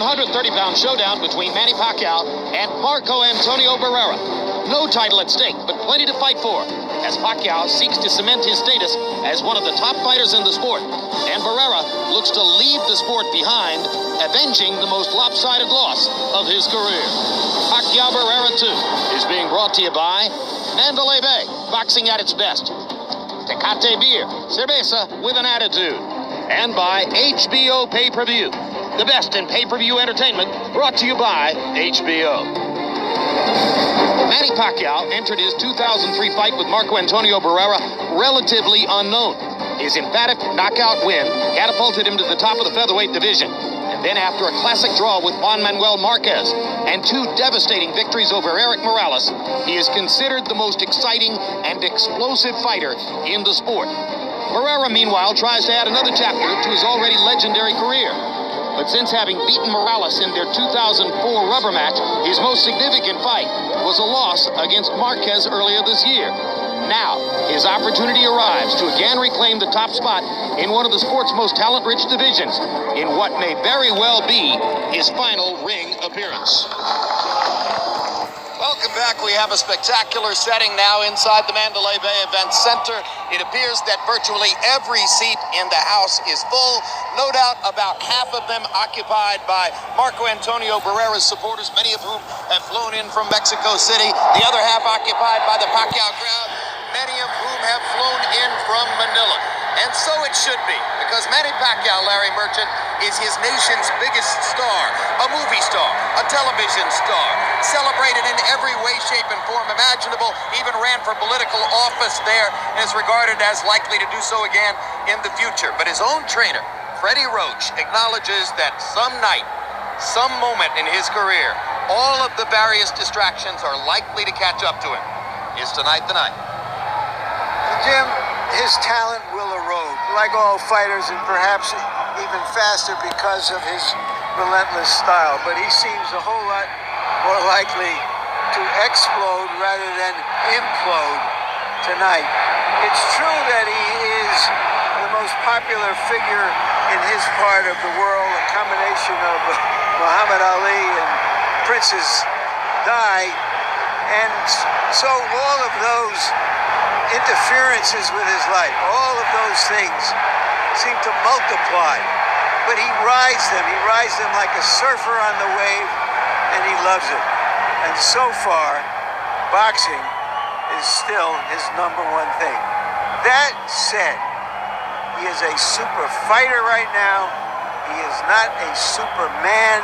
130-pound showdown between Manny Pacquiao and Marco Antonio Barrera. No title at stake, but plenty to fight for, as Pacquiao seeks to cement his status as one of the top fighters in the sport, and Barrera looks to leave the sport behind, avenging the most lopsided loss of his career. Pacquiao Barrera 2 is being brought to you by Mandalay Bay, boxing at its best. Tecate Beer, cerveza with an attitude. And by HBO Pay-Per-View, the best in pay-per-view entertainment, brought to you by HBO. Manny Pacquiao entered his 2003 fight with Marco Antonio Barrera relatively unknown. His emphatic knockout win catapulted him to the top of the featherweight division. And then after a classic draw with Juan Manuel Marquez and 2 devastating victories over Eric Morales, he is considered the most exciting and explosive fighter in the sport. Barrera, meanwhile, tries to add another chapter to his already legendary career. But since having beaten Morales in their 2004 rubber match, his most significant fight was a loss against Marquez earlier this year. Now, his opportunity arrives to again reclaim the top spot in one of the sport's most talent-rich divisions, in what may very well be his final ring appearance. Welcome back. We have a spectacular setting now inside the Mandalay Bay Event Center. It appears that virtually every seat in the house is full. No doubt about half of them occupied by Marco Antonio Barrera's supporters, many of whom have flown in from Mexico City. The other half occupied by the Pacquiao crowd, many of whom have flown in from Manila. And so it should be, because Manny Pacquiao, Larry Merchant, is his nation's biggest star, a movie star, a television star, celebrated in every way, shape, and form imaginable, even ran for political office there, and is regarded as likely to do so again in the future. But his own trainer, Freddie Roach, acknowledges that some night, some moment in his career, all of the various distractions are likely to catch up to him. Is tonight the night? Jim, his talent will erode, like all fighters, and perhaps even faster because of his relentless style. But he seems a whole lot more likely to explode rather than implode tonight. It's true that he is the most popular figure in his part of the world, a combination of Muhammad Ali and Princess Di, and so all of those interferences with his life, all of those things seem to multiply, but he rides them like a surfer on the wave, and he loves it. And so far, boxing is still his #1 thing. That said, he is a super fighter right now. He is not a superman.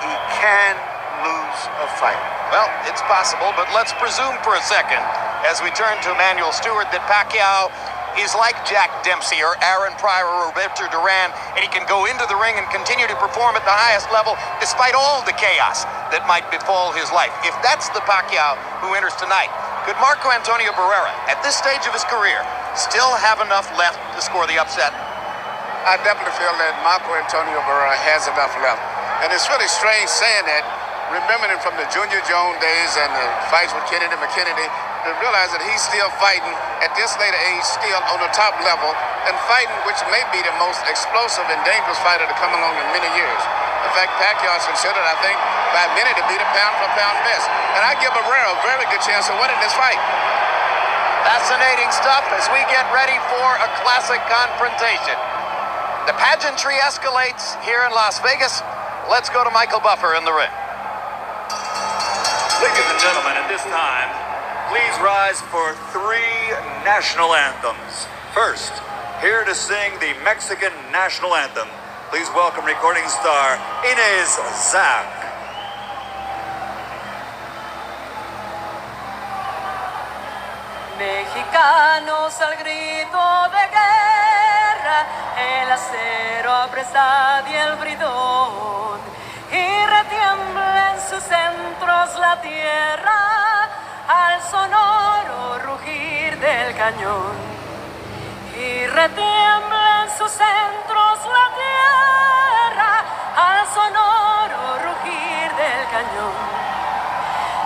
He can lose a fight. Well, it's possible, but let's presume for a second, as we turn to Emmanuel Stewart, that Pacquiao is like Jack Dempsey or Aaron Pryor or Roberto Duran, and he can go into the ring and continue to perform at the highest level despite all the chaos that might befall his life. If that's the Pacquiao who enters tonight, could Marco Antonio Barrera, at this stage of his career, still have enough left to score the upset? I definitely feel that Marco Antonio Barrera has enough left. And it's really strange saying that, remembering him from the Junior Jones days and the fights with Kennedy McKennedy, to realize that he's still fighting at this later age, still on the top level, and fighting which may be the most explosive and dangerous fighter to come along in many years. In fact, Pacquiao is considered, I think, by many to be the pound-for-pound best. And I give Barrera a very good chance of winning this fight. Fascinating stuff as we get ready for a classic confrontation. The pageantry escalates here in Las Vegas. Let's go to Michael Buffer in the ring. Ladies and gentlemen, at this time, please rise for 3 national anthems. First, here to sing the Mexican national anthem, please welcome recording star Inez Zach. Mexicanos al grito de guerra, el acero apresado y el bridón, y retiembla en sus centros la tierra al sonoro rugir del cañón. Y retiembla en sus centros la tierra al sonoro rugir del cañón.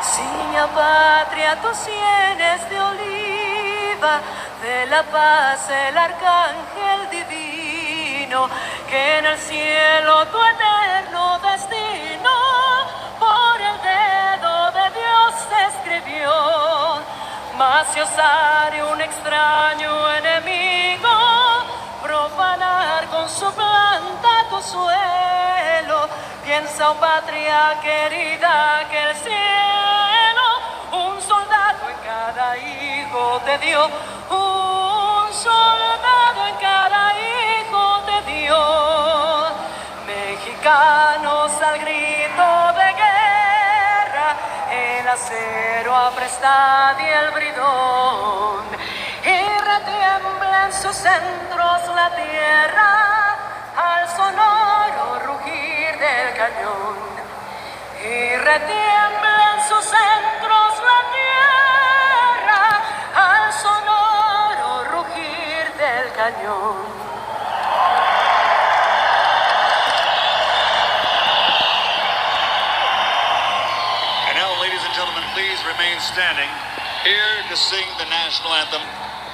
Ciña patria tus sienes de oliva, de la paz el arcángel divino, que en el cielo tu eterno deseo Mas si osare un extraño enemigo profanar con su planta tu suelo, piensa, oh patria querida, que el cielo un soldado en cada hijo te dio, un soldado en cada hijo te dio. Mexicanos al grito de guerra, el acero apresta y el bridón, y retiembla en sus centros la tierra al sonoro rugir del cañón, y retiembla en sus centros la tierra al sonoro rugir del cañón. Please remain standing here to sing the national anthem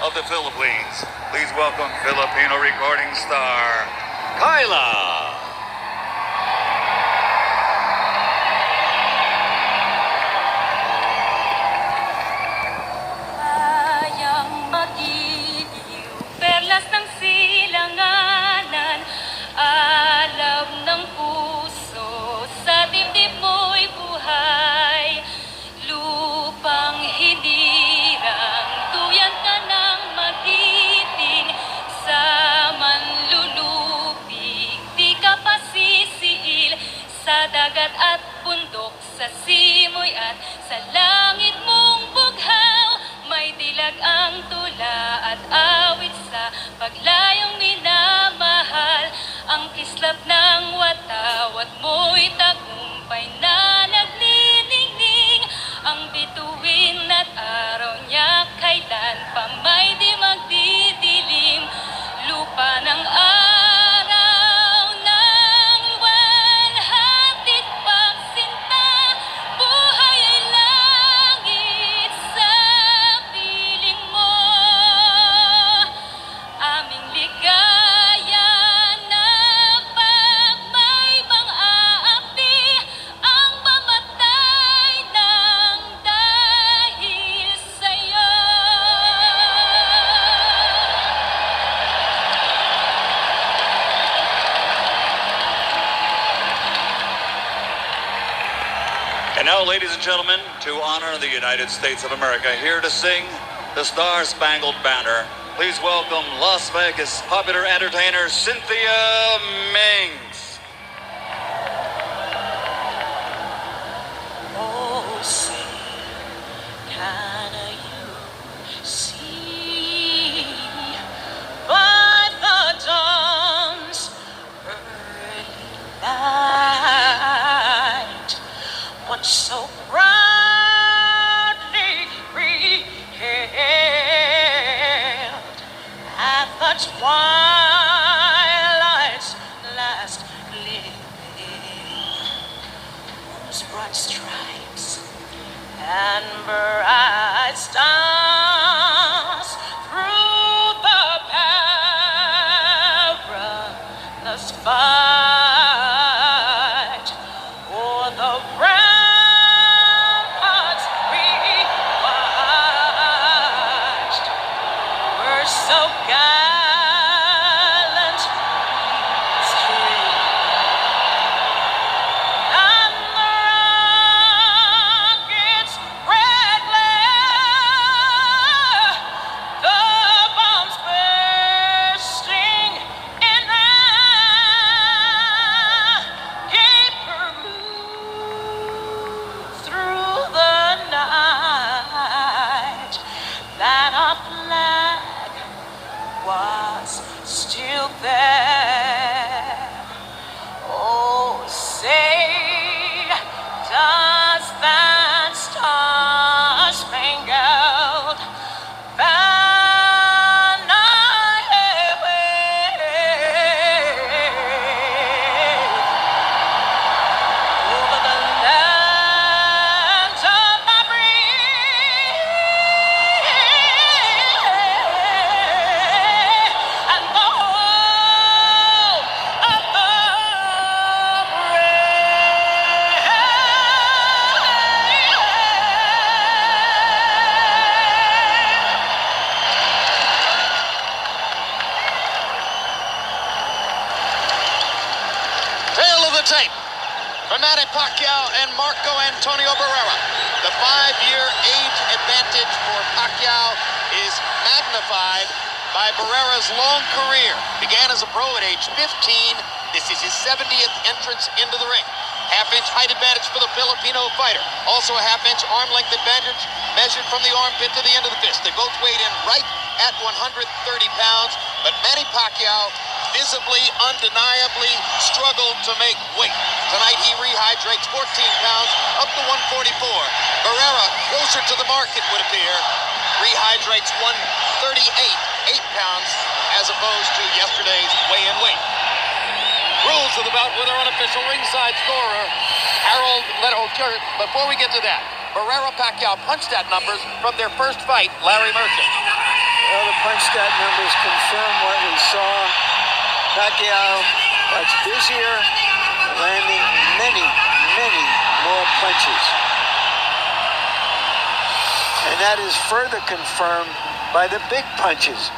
of the Philippines. Please welcome Filipino recording star, Kyla. Sayang magiliw, perlas ng silanganan, alam ng puso, sa dibdib mo'y buhay. Lupang hinirang, tuyan ka ng magiting, sa manlulupig, di ka pasisiil, sa dagat at bundok, sa simoy at sa langit mong bughaw, may dilag ang tula at awit sa paglayong minamahal, ang kislap ng watawat mo'y tagumpay na nagniningning, ang bituin at araw niya kailan pa may di magdidilim, lupa ng araw ng luwan, hatid pagsinta, buhay ay langit sa piling mo, aming ligaya na pagmaybang aapi, ang mamatay ng dahil sa'yo. And now, ladies and gentlemen, to honor the United States of America, here to sing the Star-Spangled Banner, please welcome Las Vegas popular entertainer Cynthia Mings. Oh, say, can you see by the dawn's early light what so proudly beheld at the twilight's last gleaming, whose broad stripes and bright stars through the perilous fight o'er the ramparts we watched were so gallantly streamed, and the rocket's red glare For Manny Pacquiao and Marco Antonio Barrera, the 5-year age advantage for Pacquiao is magnified by Barrera's long career. Began as a pro at age 15. This is his 70th entrance into the ring. Half-inch height advantage for the Filipino fighter. Also a half-inch arm length advantage measured from the armpit to the end of the fist. They both weighed in right at 130 pounds, but Manny Pacquiao visibly, undeniably struggled to make weight. Tonight he rehydrates 14 pounds up to 144. Barrera, closer to the mark it would appear, rehydrates 138, 8 pounds, as opposed to yesterday's weigh-in weight. Rules of the bout with our unofficial ringside scorer, Harold Leto. Before we get to that, Barrera Pacquiao punched at numbers from their first fight, Larry Merchant. Well, the punch stat numbers confirm what we saw. Pacquiao much busier, landing many more punches. And that is further confirmed by the big punches,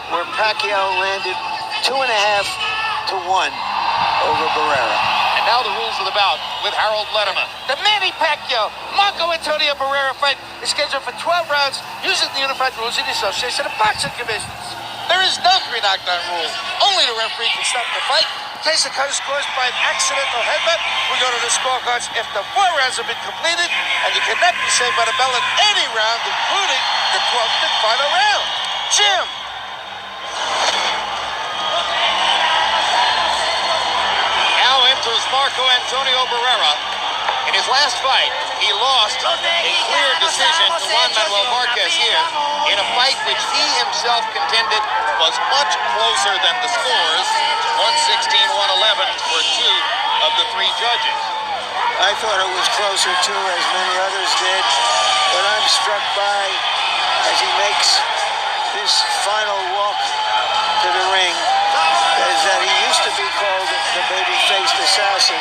where Pacquiao landed 2.5 to 1 over Barrera. And now the rules of the bout with Harold Letterman. The Manny Pacquiao Marco Antonio Barrera fight is scheduled for 12 rounds using the unified rules of the Association of Boxing Commissions. There is no 3 knockdown rule. Only the referee can stop the fight. In case the cut is caused by an accidental headbutt, we go to the scorecards if the 4 rounds have been completed, and you cannot be saved by the bell in any round, including the 12th and final round. Jim. Now enters Marco Antonio Barrera. In his last fight, he lost a clear decision to Juan Manuel Marquez here in a fight which he himself contended was much closer than the scores. 116-111 for 2 of the 3 judges. I thought it was closer too, as many others did. But I'm struck by, as he makes this final walk to the ring, is that he used to be called the baby-faced assassin.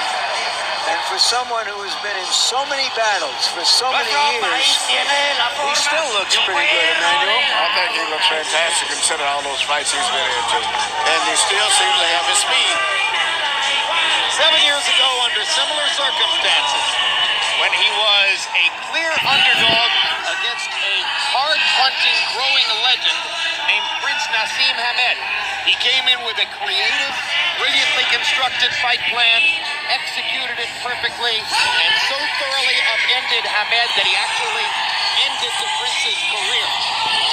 And for someone who has been in so many battles for so many years, he still looks pretty good, Emmanuel. I think he looks fantastic considering all those fights he's been into. And he still seems to have his speed. 7 years ago, under similar circumstances, when he was a clear underdog against a hard-punching, growing legend named Prince Nassim Hamed, he came in with a creative, brilliantly constructed fight plan, executed it perfectly, and so thoroughly upended Hamed that he actually ended the Prince's career.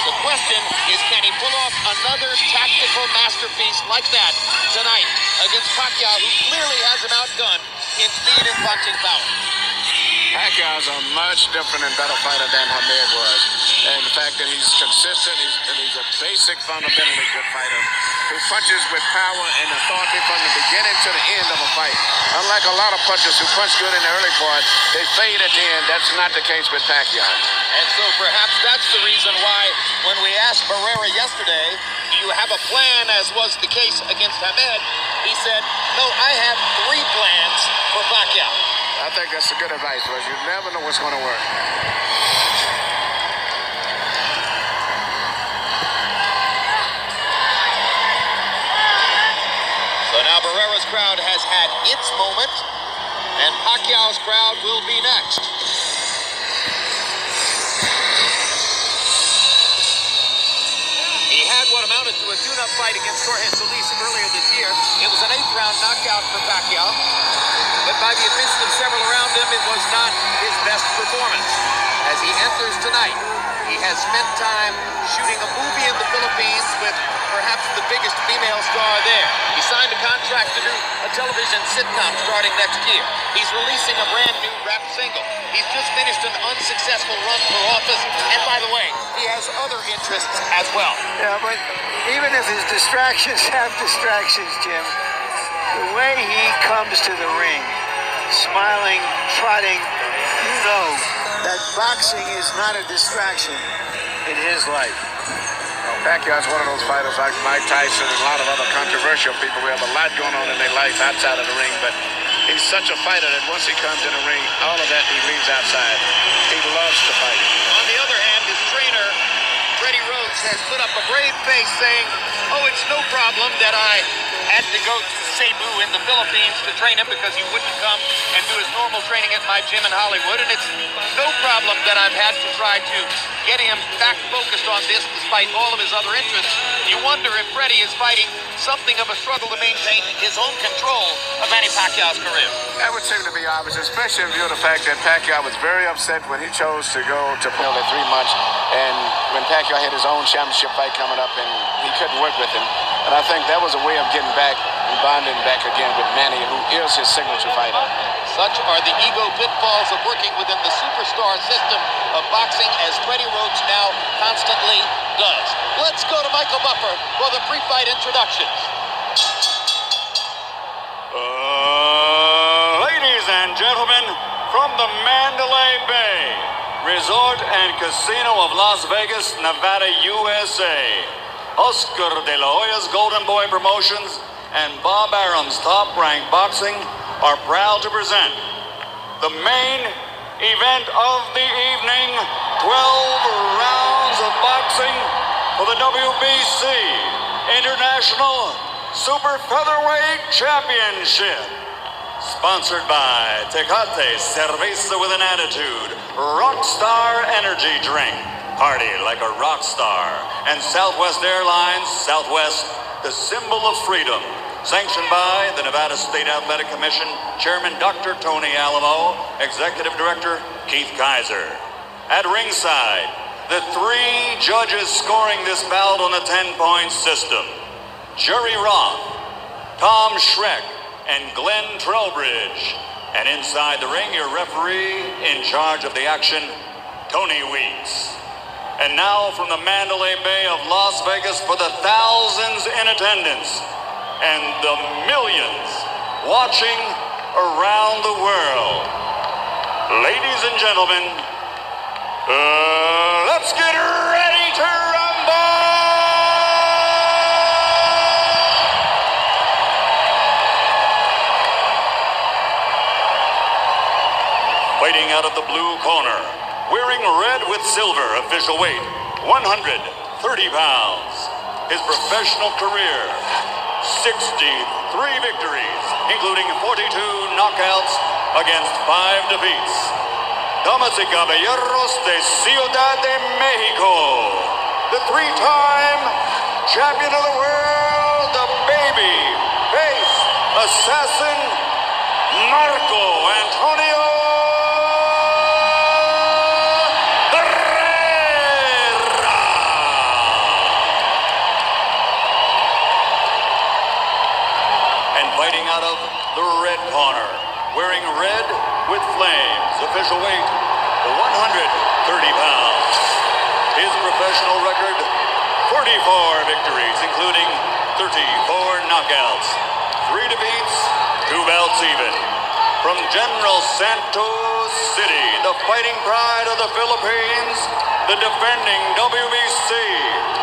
The question is, can he pull off another tactical masterpiece like that tonight against Pacquiao, who clearly has him outgunned in speed and punching power? Pacquiao's a much different and better fighter than Hamed was. And the fact that he's consistent, he's a basic, fundamentally good fighter who punches with power and authority from the beginning to the end of a fight. Unlike a lot of punchers who punch good in the early part, they fade at the end. That's not the case with Pacquiao. And so perhaps that's the reason why when we asked Barrera yesterday, do you have a plan as was the case against Hamed? He said, no, I have 3 plans for Pacquiao. I think that's a good advice, because you never know what's going to work. So now Barrera's crowd has had its moment, and Pacquiao's crowd will be next. He had what amounted to a tune-up fight against Jorge Solis earlier this year. It was an 8th round knockout for Pacquiao, but by the admission of several around him, it was not his best performance. As he enters tonight, he has spent time shooting a movie in the Philippines with perhaps the biggest female star there. He signed a contract to do a television sitcom starting next year. He's releasing a brand new rap single. He's just finished an unsuccessful run for office. And by the way, he has other interests as well. Yeah, but even if his distractions have distractions, Jim, the way he comes to the ring, smiling, trotting, you know that boxing is not a distraction in his life. Pacquiao's one of those fighters like Mike Tyson and a lot of other controversial people who have a lot going on in their life outside of the ring, but he's such a fighter that once he comes in the ring, all of that he leaves outside. He loves to fight. On the other hand, his trainer, Freddie Rhodes, has put up a brave face saying, oh, it's no problem that I had to go to Cebu in the Philippines to train him because he wouldn't come and do his normal training at my gym in Hollywood, and it's no problem that I've had to try to get him back focused on this despite all of his other interests. You wonder if Freddie is fighting something of a struggle to maintain his own control of Manny Pacquiao's career. That would seem to be obvious, especially in view of the fact that Pacquiao was very upset when he chose to go to nearly 3 months, and when Pacquiao had his own championship fight coming up, and he couldn't work with him. And I think that was a way of getting back and bonding back again with Manny, who is his signature fighter. Such are the ego pitfalls of working within the superstar system of boxing, as Freddie Roach now constantly does. Let's go to Michael Buffer for the pre-fight introductions. Ladies and gentlemen, from the Mandalay Bay Resort and Casino of Las Vegas, Nevada, USA, Oscar De La Hoya's Golden Boy Promotions and Bob Arum's Top Rank Boxing are proud to present the main event of the evening, 12 rounds of boxing for the WBC International Super Featherweight Championship. Sponsored by Tecate Cerveza with an Attitude, Rockstar Energy Drink, party like a rock star, and Southwest Airlines, Southwest, the symbol of freedom. Sanctioned by the Nevada State Athletic Commission, Chairman Dr. Tony Alamo, Executive Director Keith Kaiser. At ringside, the 3 judges scoring this bout on the 10-point system: Jerry Roth, Tom Schreck, and Glenn Trowbridge. And inside the ring, your referee in charge of the action, Tony Weeks. And now from the Mandalay Bay of Las Vegas, for the thousands in attendance and the millions watching around the world, ladies and gentlemen, let's get ready to rumble! Fighting out of the blue corner, wearing red with silver, official weight 130 pounds. His professional career, 63 victories, including 42 knockouts against 5 defeats. Damas y caballeros de Ciudad de Mexico, the 3-time champion of the world, the baby face assassin, Marco Antonio out of the red corner, wearing red with flames, official weight 130 pounds. His professional record, 44 victories, including 34 knockouts, 3 defeats, 2 belts even. From General Santos City, the fighting pride of the Philippines, the defending WBC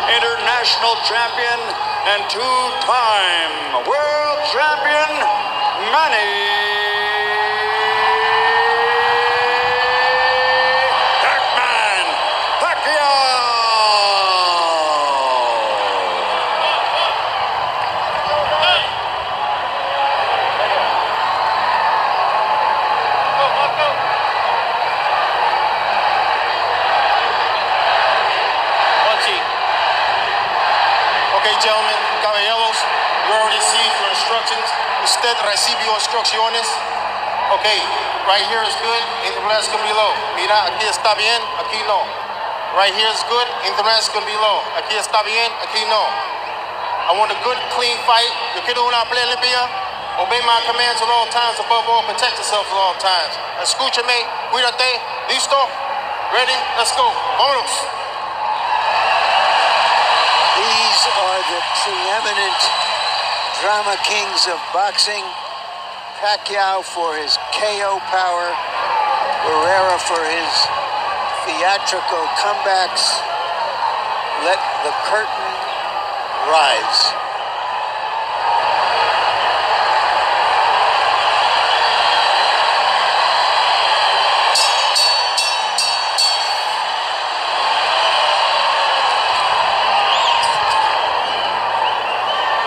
international champion and 2-time world champion, Manny Pacquiao. Okay, gentlemen, caballeros, you already received your instructions. Usted recibió instrucciones. Okay, right here is good, internet can be low. Mira, aquí está bien, aquí no. Right here is good, internet can be low. Aquí está bien, aquí no. I want a good, clean fight. Yo quiero una pelea limpia. Obey my commands at all times, above all, protect yourself at all times. Escúchame, cuídate, listo, ready, let's go, vámonos. These are the preeminent drama kings of boxing. Pacquiao for his KO power, Barrera for his theatrical comebacks. Let the curtain rise.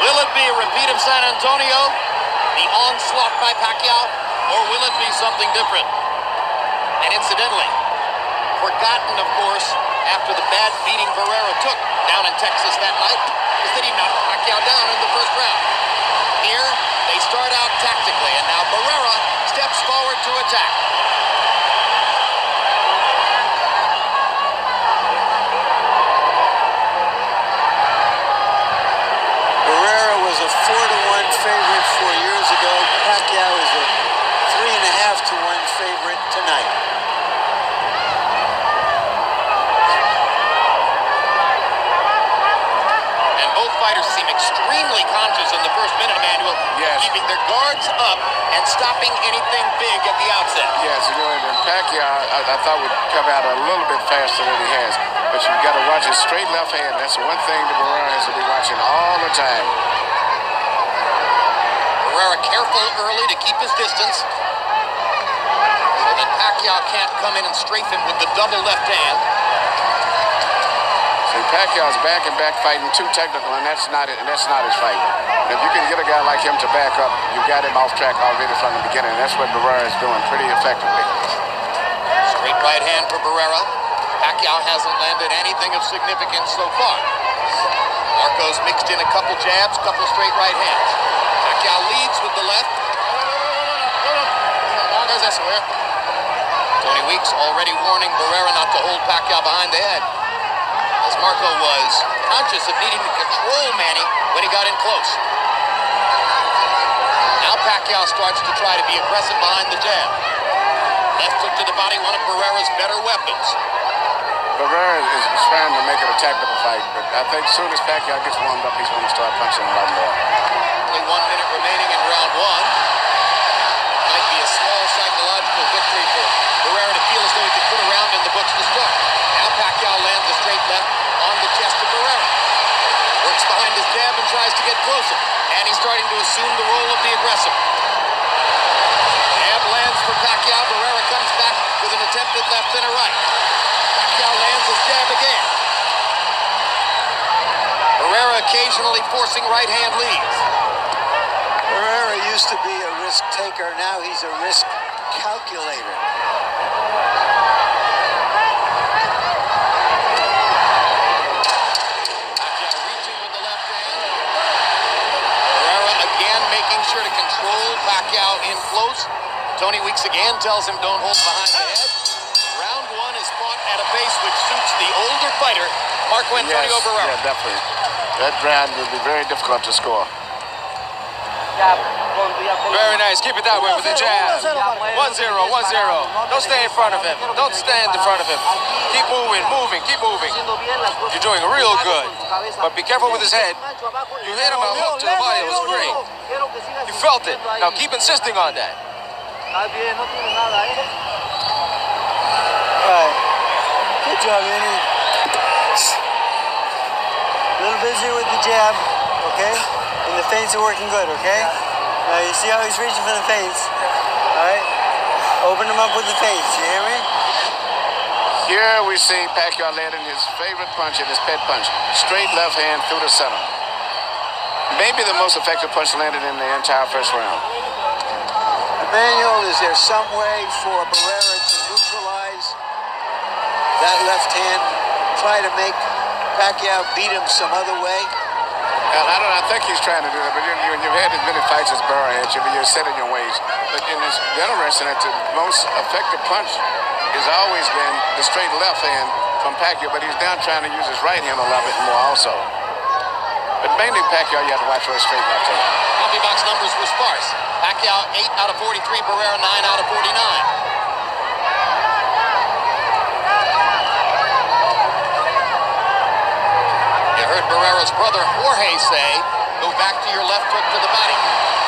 Will it be a repeat of San Antonio, the onslaught by Pacquiao, or will will it be something different? And incidentally, forgotten, of course, after the bad beating Barrera took down in Texas that night, is that he knocked Pacquiao down in the first round. Here, they start out tactically, and now Barrera steps forward to attack. Barrera was a 4-1 favorite 4 years ago. Pacquiao is a 3.5 to 1 favorite tonight. And both fighters seem extremely conscious in the first minute, Emmanuel, Yes. keeping their guards up and stopping anything big at the outset. Yes, you know, and Pacquiao, I thought would come out a little bit faster than he has. But you've got to watch his straight left hand. That's one thing that Barrera has to be watching all the time. Barrera careful early to keep his distance so that Pacquiao can't come in and strafe him with the double left hand. See, Pacquiao's back and back fighting too technical, and that's not it. And that's not his fight. If you can get a guy like him to back up, you got him off track already from the beginning. That's what Barrera is doing pretty effectively. Straight right hand for Barrera. Pacquiao hasn't landed anything of significance so far. Marco's mixed in a couple jabs, couple straight right hands. Pacquiao leads with the left. Tony Weeks already warning Barrera not to hold Pacquiao behind the head, as Marco was conscious of needing to control Manny when he got in close. Now Pacquiao starts to try to be aggressive behind the jab. Left hook to the body, one of Barrera's better weapons. Barrera is trying to make it a tactical fight, but I think as soon as Pacquiao gets warmed up, he's going to start punching a lot more. Only 1 minute remaining in round one. Might be a small psychological victory for Barrera to feel as though he could put a round in the books to start. Now Pacquiao lands a straight left on the chest of Barrera. Works behind his jab and tries to get closer. And he's starting to assume the role of the aggressor. Jab lands for Pacquiao. Barrera comes back with an attempted left and a right. Pacquiao lands his jab again. Barrera occasionally forcing right hand leads. Barrera used to be a risk taker. Now he's a risk calculator. Pacquiao reaching with the left hand. Barrera again making sure to control Pacquiao in close. Tony Weeks again tells him don't hold behind the head. Round one is fought at a pace which suits the older fighter, Marco Antonio Barrera. Yeah, definitely. That round will be very difficult to score. Very nice. Keep it that way with the jab. 1-0, 1-0. Don't stay in front of him. Don't stand in front of him. Keep moving, keep moving. You're doing real good. But be careful with his head. You hit him a hook to the body. It was great. You felt it. Now keep insisting on that. All right. Good job, Manny. A little busy with the jab, okay? And the feints are working good, okay? Now you see how he's reaching for the feints, all right? Open him up with the feints, you hear me? Here we see Pacquiao landing his favorite punch and his pet punch. Straight left hand through the center. Maybe the most effective punch landed in the entire first round. Emmanuel, is there some way for Barrera to neutralize that left hand, try to make Pacquiao beat him some other way? And I think he's trying to do that, but you've had as many fights as Barrera had, you're set in your ways. But it's interesting that the most effective punch has always been the straight left hand from Pacquiao, but he's now trying to use his right hand a little bit more also. But mainly Pacquiao, you have to watch for a straight left hand. Copy box numbers were sparse. Pacquiao 8 out of 43, Barrera 9 out of 49. You heard Barrera's brother Jorge say, go back to your left hook to the body.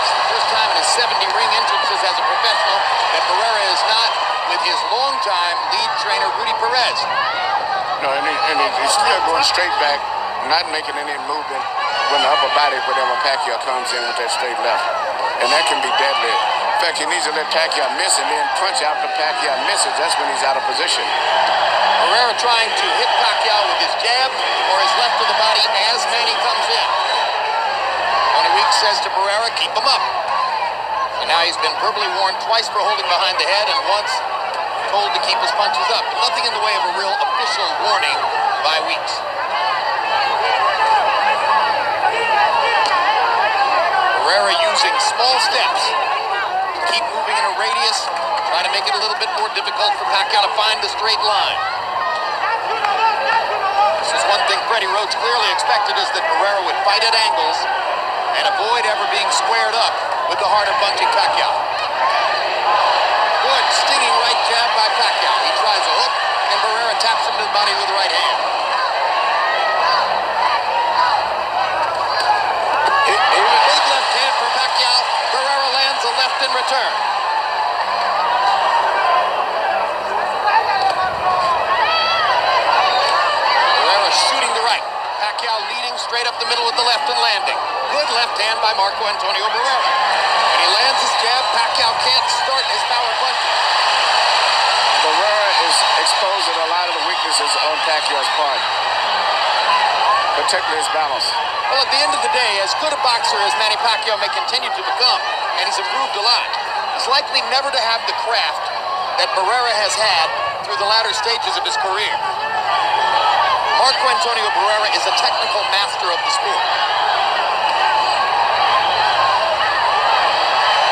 It's the first time in his 70 ring entrances as a professional that Barrera is not with his longtime lead trainer, Rudy Perez. No, and he's still going straight back, not making any movement when the upper body, whenever Pacquiao comes in with that straight left. And that can be deadly. In fact, he needs to let Pacquiao miss and then punch out the Pacquiao misses. That's when he's out of position. Barrera trying to hit Pacquiao with his jab or his left to the body as Manny comes in. Tony Weeks says to Barrera, keep him up. And now he's been verbally warned twice for holding behind the head and once told to keep his punches up. Nothing in the way of a real official warning by Weeks. Barrera using small steps to keep moving in a radius, trying to make it a little bit more difficult for Pacquiao to find the straight line. This is one thing Freddie Roach clearly expected, is that Barrera would fight at angles and avoid ever being squared up with the harder punching Pacquiao. Good stinging right jab by Pacquiao. He tries a hook, and Barrera taps him to the body with the right hand. Big left hand for Pacquiao. Barrera lands a left in return. Barrera shooting the right. Pacquiao leading straight up the middle with the left and landing. Good left hand by Marco Antonio Barrera. And he lands his jab. Pacquiao can't start his power punches. Barrera is exposing a lot of the weaknesses on Pacquiao's part, particularly his balance. Well, at the end of the day, as good a boxer as Manny Pacquiao may continue to become, and he's improved a lot, he's likely never to have the craft that Barrera has had through the latter stages of his career. Marco Antonio Barrera is a technical master of the sport.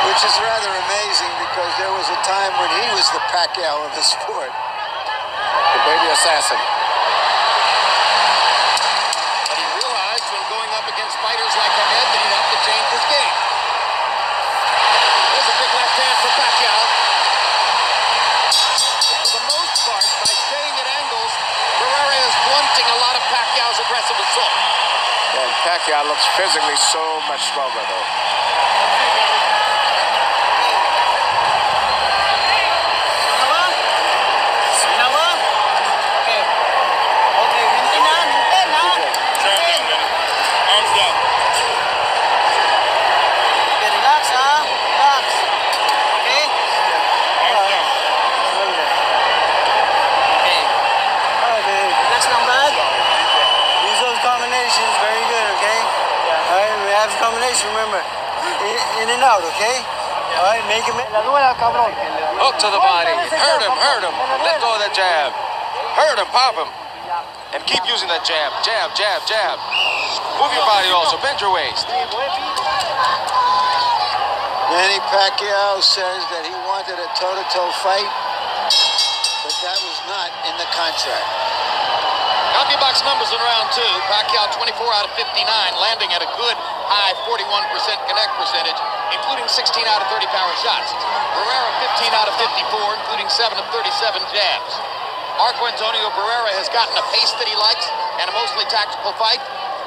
Which is rather amazing, because there was a time when he was the Pacquiao of the sport. The baby assassin. But he realized when going up against fighters like Ahmed that he'd have to change his game. There's a big left hand for Pacquiao. But for the most part, by staying at angles, Barrera is blunting a lot of Pacquiao's aggressive assault. And Pacquiao looks physically so much stronger, though. Remember, in and out, okay? All right, make him. Hook to the body. Hurt him. Let go of that jab. Hurt him, pop him. And keep using that jab. Jab, jab, jab. Move your body also. Bend your waist. Manny Pacquiao says that he wanted a toe-to-toe fight, but that was not in the contract. CompuBox numbers in round two. Pacquiao 24 out of 59, landing at a good high 41% connect percentage, including 16 out of 30 power shots. Barrera 15 out of 54, including 7 of 37 jabs. Marco Antonio Barrera has gotten a pace that he likes and a mostly tactical fight,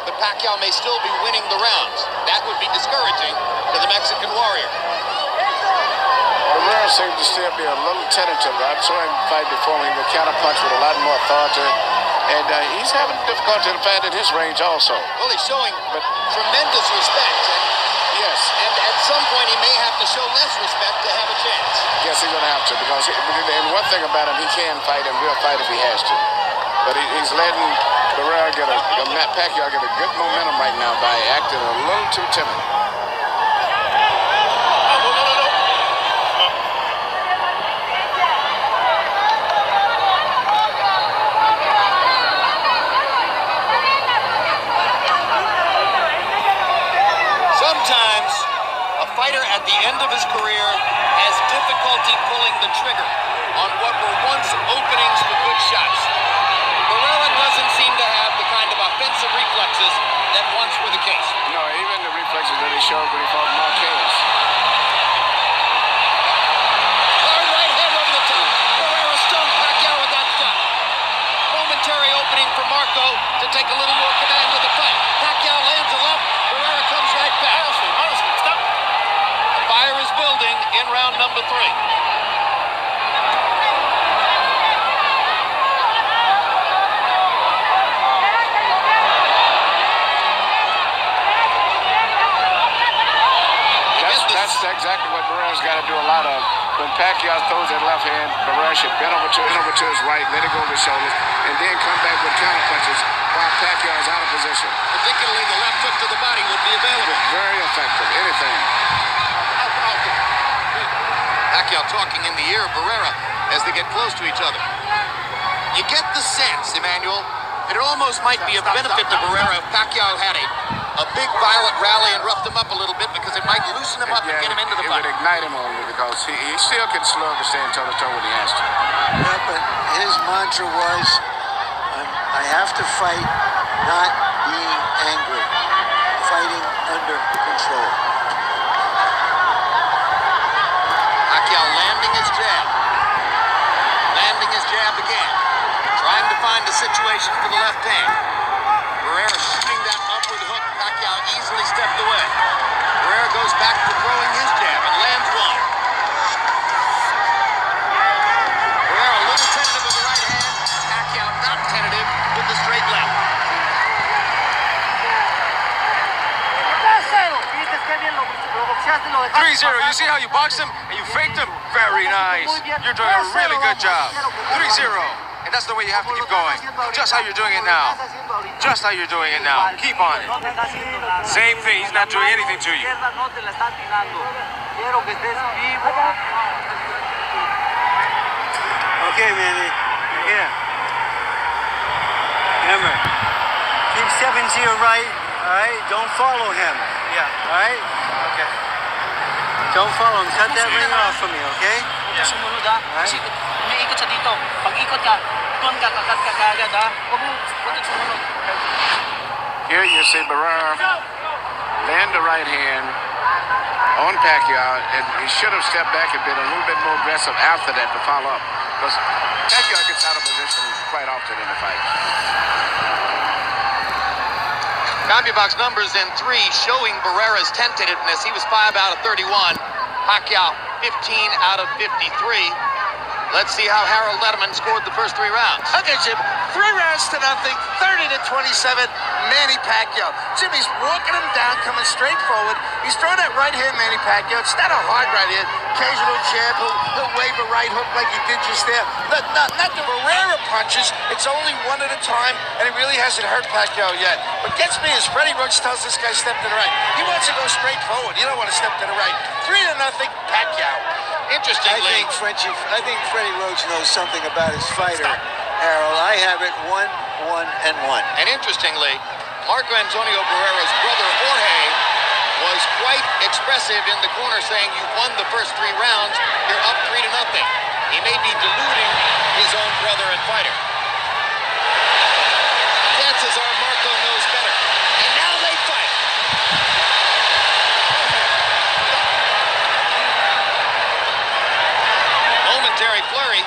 but Pacquiao may still be winning the rounds. That would be discouraging to the Mexican warrior. Barrera seems to still be a little tentative. I saw him fight before him with counterpunch with a lot more authority. And he's having difficulty in finding his range also. Well, he's showing tremendous respect. Yes. And at some point, he may have to show less respect to have a chance. Yes, he's going to have to, because and one thing about him, he can fight and will fight if he has to. But he's letting Barrera Pacquiao get a good momentum right now by acting a little too timid. Sometimes a fighter at the end of his career has difficulty pulling the trigger on what were once openings for good shots. Barrera doesn't seem to have the kind of offensive reflexes that once were the case. No, even the reflexes that he showed when he fought Marquez. Hard right hand over the top. Barrera stunned Pacquiao with that shot. Momentary opening for Marco to take a little more command of the fight. Pacquiao lands a left. Barrera comes right back. Honestly, stop. The fire is building in round number 3. That's exactly what Barrera's got to do a lot of. When Pacquiao throws that left hand, Barrera should bend over to his right, let it go over his shoulders, and then come back with counter punches while Pacquiao is out of position. Particularly the left hook to the body would be available. Very effective. Anything. Pacquiao talking in the ear of Barrera as they get close to each other. You get the sense, Emmanuel, that it almost might be a benefit to Barrera if Pacquiao had a big violent rally and roughed him up a little bit, because it might loosen him up and get him into the fight. It would ignite him only because he still can slug and stand toe-to-toe when he has to. Yeah, but his mantra was, I have to fight not being angry, fighting under control. Pacquiao landing his jab. Landing his jab again. Trying to find the situation for the left hand. Barrera shooting that upward hook. Pacquiao easily stepped away. Barrera goes back to throwing his jab and lands one. Barrera a little tentative with the right hand. Pacquiao not tentative with the straight left. 3-0. You see how you boxed him and you faked him? Very nice. You're doing a really good job. 3-0. And that's the way you have to keep going. Just how you're doing it now. Just how you're doing it now. Keep on it. Same thing. He's not doing anything to you. Okay, Manny. Yeah. Remember, keep stepping to your right. All right. Don't follow him. Yeah. All right. Okay. Don't follow him. Cut that ring off for me, okay? Huwag ka sumunod ha. Kasi umiikot sa dito. Pag ikot ka, doon ka kakat ka kaagad ha. Huwag ka sumunod. Here you see Barrera land the right hand on Pacquiao, and he should have stepped back and been a little bit more aggressive after that to follow up, because Pacquiao gets out of position quite often in the fight. CompuBox numbers in 3 showing Barrera's tentativeness. He was 5 out of 31. Pacquiao 15 out of 53. Let's see how Harold Letterman scored the first 3 rounds. Okay, Jim. 3 rounds to nothing. 30-27. Manny Pacquiao. Jim, he's walking him down, coming straight forward. He's throwing that right hand, Manny Pacquiao. It's not a hard right hand. Occasional jab. He'll wave a right hook like he did just there. Not the Barrera punches. It's only one at a time, and it really hasn't hurt Pacquiao yet. What gets me is Freddie Roach tells this guy step to the right. He wants to go straight forward. You don't want to step to the right. 3-0, Pacquiao. Interestingly, I think Freddie Roach knows something about his fighter, Harold. I have it 1-1-1. and interestingly, Marco Antonio Barrera's brother Jorge was quite expressive in the corner, saying, "You won the first 3 rounds. You're up 3-0." He may be deluding his own brother and fighter. Chances are Marco knows better. And now they fight. Momentary flurry.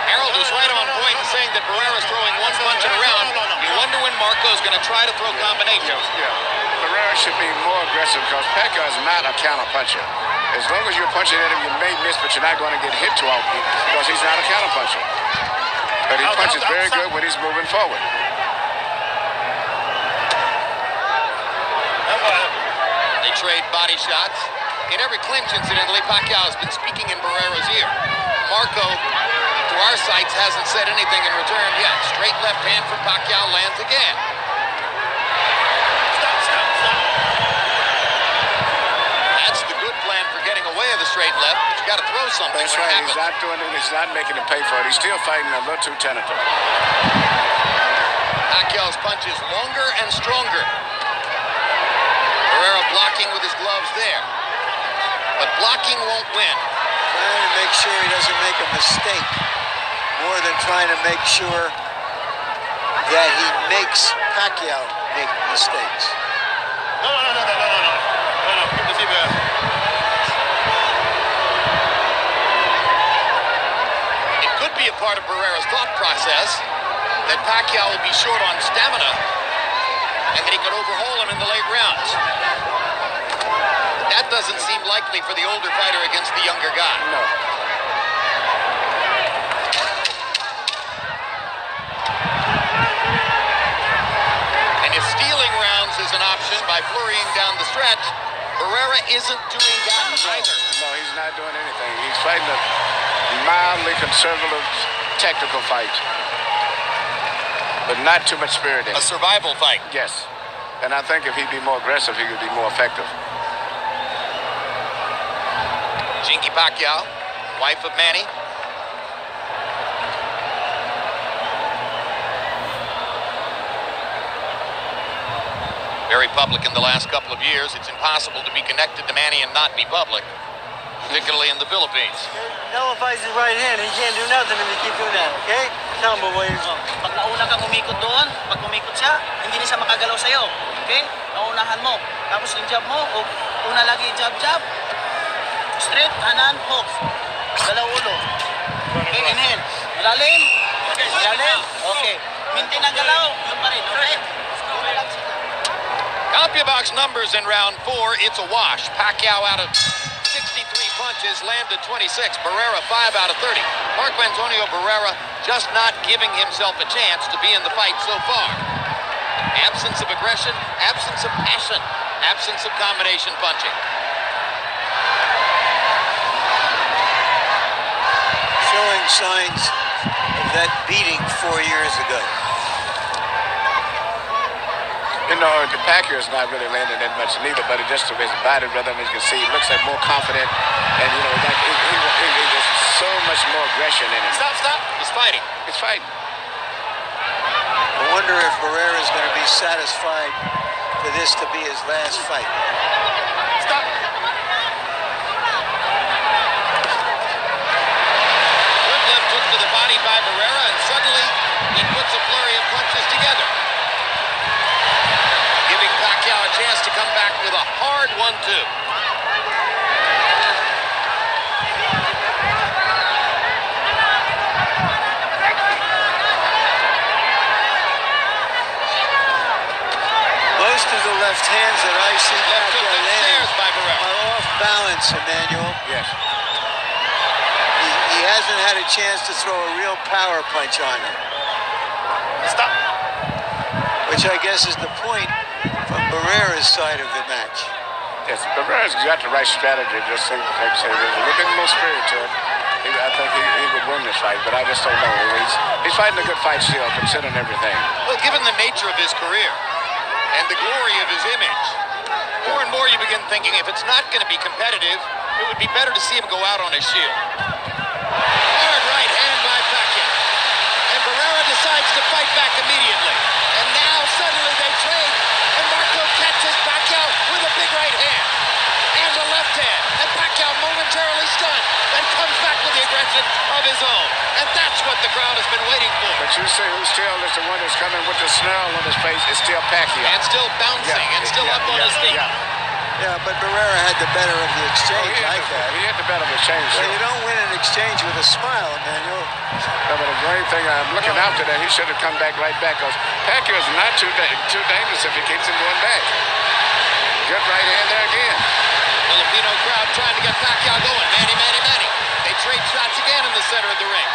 Harold is right on point in saying that Barrera's throwing one punch in a round. You wonder when Marco's going to try to throw combinations. Yeah. Barrera should be more aggressive because Pacquiao is not a counter puncher. As long as you're punching at him, you may miss, but you're not going to get hit too often because he's not a counter puncher. But he punches very good when he's moving forward. They trade body shots. In every clinch, incidentally, Pacquiao has been speaking in Barrera's ear. Marco, to our sights, hasn't said anything in return yet. Straight left hand from Pacquiao lands again. That's the good plan for getting away of the straight left, but you got to throw something. That's right. He's not doing it. He's not making him pay for it. He's still fighting a little too tentative. Pacquiao's punch is longer and stronger. Barrera blocking with his gloves there. But blocking won't win. Trying to make sure he doesn't make a mistake, more than trying to make sure that he makes Pacquiao make mistakes. No. It could be a part of Barrera's thought process that Pacquiao will be short on stamina and that he could overhaul him in the late rounds. That doesn't seem likely for the older fighter against the younger guy. No. And if stealing rounds is an option by flurrying down the stretch, Barrera isn't doing that either. No, he's not doing anything. He's fighting a mildly conservative, technical fight. But not too much spirit in A it. survival fight. Yes. And I think if he'd be more aggressive, he could be more effective. Gene Manny Pacquiao, wife of Manny. Very public in the last couple of years. It's impossible to be connected to Manny and not be public, particularly in the Philippines. Nullifies his right hand. He can't do nothing if he keep doing that, okay? Tell him, boy. Pag nauna kang umikot doon, pag umikot siya, hindi na siya makagalaw sa'yo. Okay? Naunahan mo. Tapos yung jab mo, una lagi jab. Straight, kanan, hook. Galaw ulo. Okay, inhale. Malalim. Malalim. Okay. Maintain ang galaw. Yun pa rin, okay? Una lang siya. CompuBox numbers in round 4, it's a wash. Pacquiao out of 63 punches, landed 26. Barrera 5 out of 30. Marco Antonio Barrera just not giving himself a chance to be in the fight so far. Absence of aggression, absence of passion, absence of combination punching. Showing signs of that beating 4 years ago. You know, the Pacquiao's not really landing that much neither, but it just the way his body rhythm, as you can see, it looks like more confident, and you know, like there's so much more aggression in him. Stop. He's fighting. He's fighting. I wonder if Barrera is going to be satisfied for this to be his last fight. Stop. Good left hook to the body by Barrera, and suddenly he puts a flurry of punches together, giving Pacquiao a chance to come back with a hard 1-2. Most of the left hands that I see Left hook Pacquiao upstairs land by Barrera. are off balance, Emmanuel. Yes. He hasn't had a chance to throw a real power punch on him. Stop. Which I guess is the point from Barrera's side of the match. Yes, Barrera's got the right strategy. Just like I say, there's a little bit more spirit to it. I think he would win this fight, but I just don't know. He's fighting a good fight still, considering everything. Well, given the nature of his career and the glory of his image, more and more you begin thinking if it's not going to be competitive, it would be better to see him go out on his shield. Hard right hand by Pacquiao. And Barrera decides to fight back immediately. And now suddenly they trade, and Marco catches Pacquiao with a big right hand and a left hand. And Pacquiao momentarily stunned and comes back with the aggression of his own. And that's what the crowd has been waiting for. But you say who still is the one that's coming with the snarl on his face is still Pacquiao. And still bouncing and still up on his feet. Yeah, but Barrera had the better of the exchange, I thought. He had the better of the exchange. Well, you don't win an exchange with a smile, Emmanuel. No, but the great thing, I'm looking after that, he should have come back right back, because Pacquiao's not too dangerous if he keeps him going back. Good right hand there again. Filipino crowd trying to get Pacquiao going. Manny. They trade shots again in the center of the ring.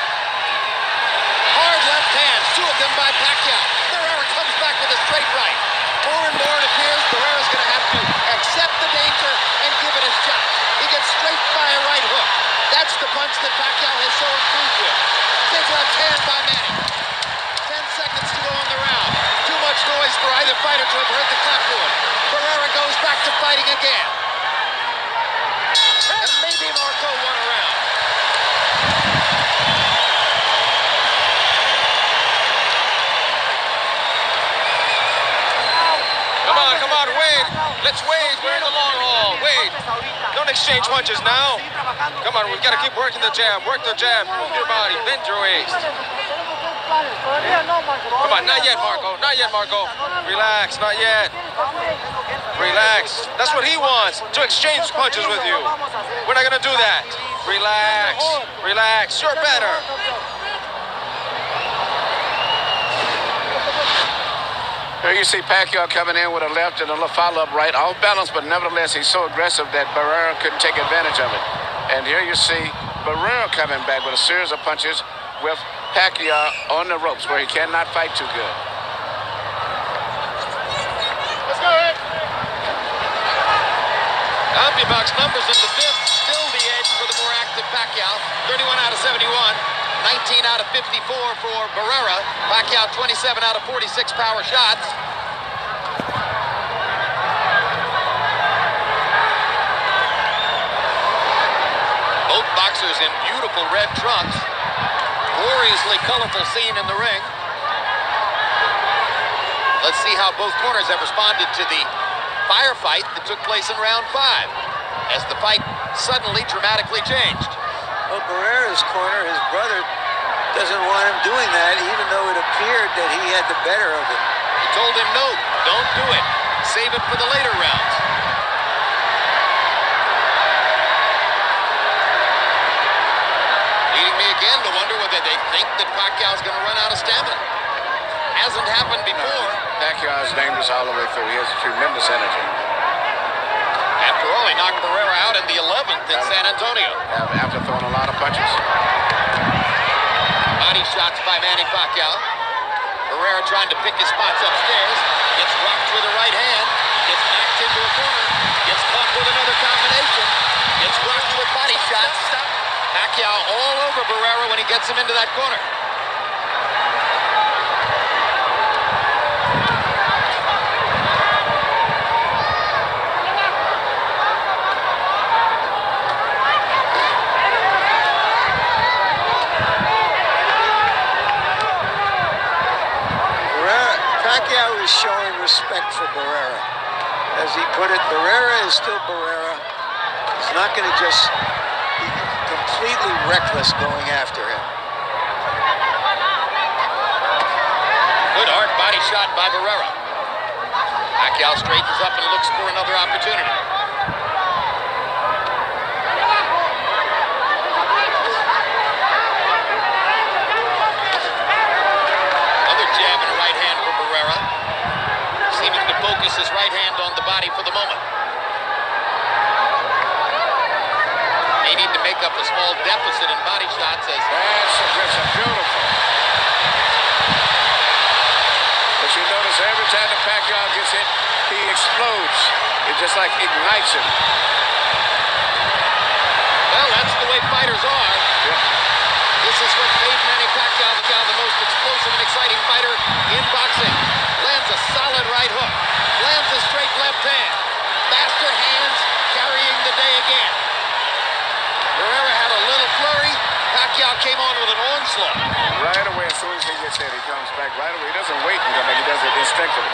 Hard left hands, two of them by Pacquiao. Barrera comes back with a straight right. More and more it appears Barrera's going to have to accept the danger and give it a shot. He gets straight by a right hook. That's the punch that Pacquiao has so improved with. Big left hand by Manny. 10 seconds to go in the round. Too much noise for either fighter to have heard the clapboard. Barrera goes back to fighting again. And maybe Marco won a round. Come on, Wade. Let's Wade. We're in the long haul. Wade, don't exchange punches now. Come on, we've got to keep working the jab. Work the jab. Move your body. Bend your waist. Come on, not yet, Marco. Not yet, Marco. Relax, not yet. Relax. That's what he wants, to exchange punches with you. We're not going to do that. Relax. Relax. You're better. Here you see Pacquiao coming in with a left and a little follow-up right, off balance, but nevertheless he's so aggressive that Barrera couldn't take advantage of it. And here you see Barrera coming back with a series of punches with Pacquiao on the ropes where he cannot fight too good. Let's go ahead. CompuBox numbers in the fifth, still the edge for the more active Pacquiao. 31 out of 71. 19 out of 54 for Barrera. Pacquiao 27 out of 46 power shots. boxers in beautiful red trunks. Gloriously colorful scene in the ring. Let's see how both corners have responded to the firefight that took place in round 5, as the fight suddenly dramatically changed. Well, Barrera's corner, his brother, doesn't want him doing that, even though it appeared that he had the better of it. He told him, no, don't do it. Save it for the later rounds. Leading me again to wonder whether they think that Pacquiao's going to run out of stamina. Hasn't happened before. Pacquiao is dangerous all the way through. He has tremendous energy. After all, he knocked Barrera out in the 11th in San Antonio. After throwing a lot of punches. Body shots by Manny Pacquiao. Barrera trying to pick his spots upstairs. Gets rocked with a right hand. Gets knocked into a corner. Gets caught with another combination. Gets rocked with body shots. Pacquiao all over Barrera when he gets him into that corner. Pacquiao is showing respect for Barrera. As he put it, Barrera is still Barrera. He's not going to just be completely reckless going after him. Good hard body shot by Barrera. Pacquiao straightens up and looks for another opportunity. Seeming to focus his right hand on the body for the moment. May need to make up a small deficit in body shots as... That's beautiful. But you notice every time the Pacquiao gets hit, he explodes. It just like ignites him. Well, that's the way fighters are. Yeah. This is what made Manny Pacquiao the most explosive and exciting fighter in boxing. Lands a solid right hook. Lands a straight left hand. Faster hands carrying the day again. Barrera had a little flurry. Pacquiao came on with an onslaught. Right away, as soon as he gets hit, he comes back right away. He doesn't wait to come back. He does it instinctively.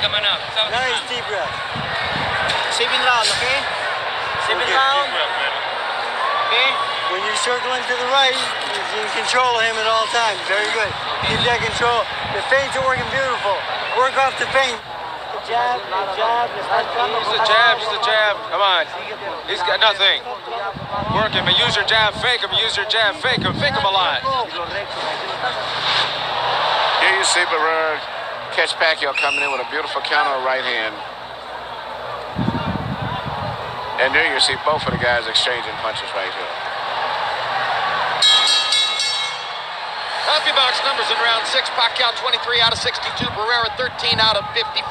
Coming up. Nice deep breath. 7 round, okay? 7 round. Okay? When you're circling to the right, you control him at all times. Very good. Keep that control. The feints are working beautiful. Work off the feint. The jab, the jab. Use the jab, use the jab. Come on. He's got nothing. Work him, but use your jab, fake him, use your jab, fake him a lot. Here you see Barrera catch Pacquiao coming in with a beautiful counter right hand. And there you see both of the guys exchanging punches right here. CompuBox numbers in round 6. Pacquiao 23 out of 62. Barrera 13 out of 55.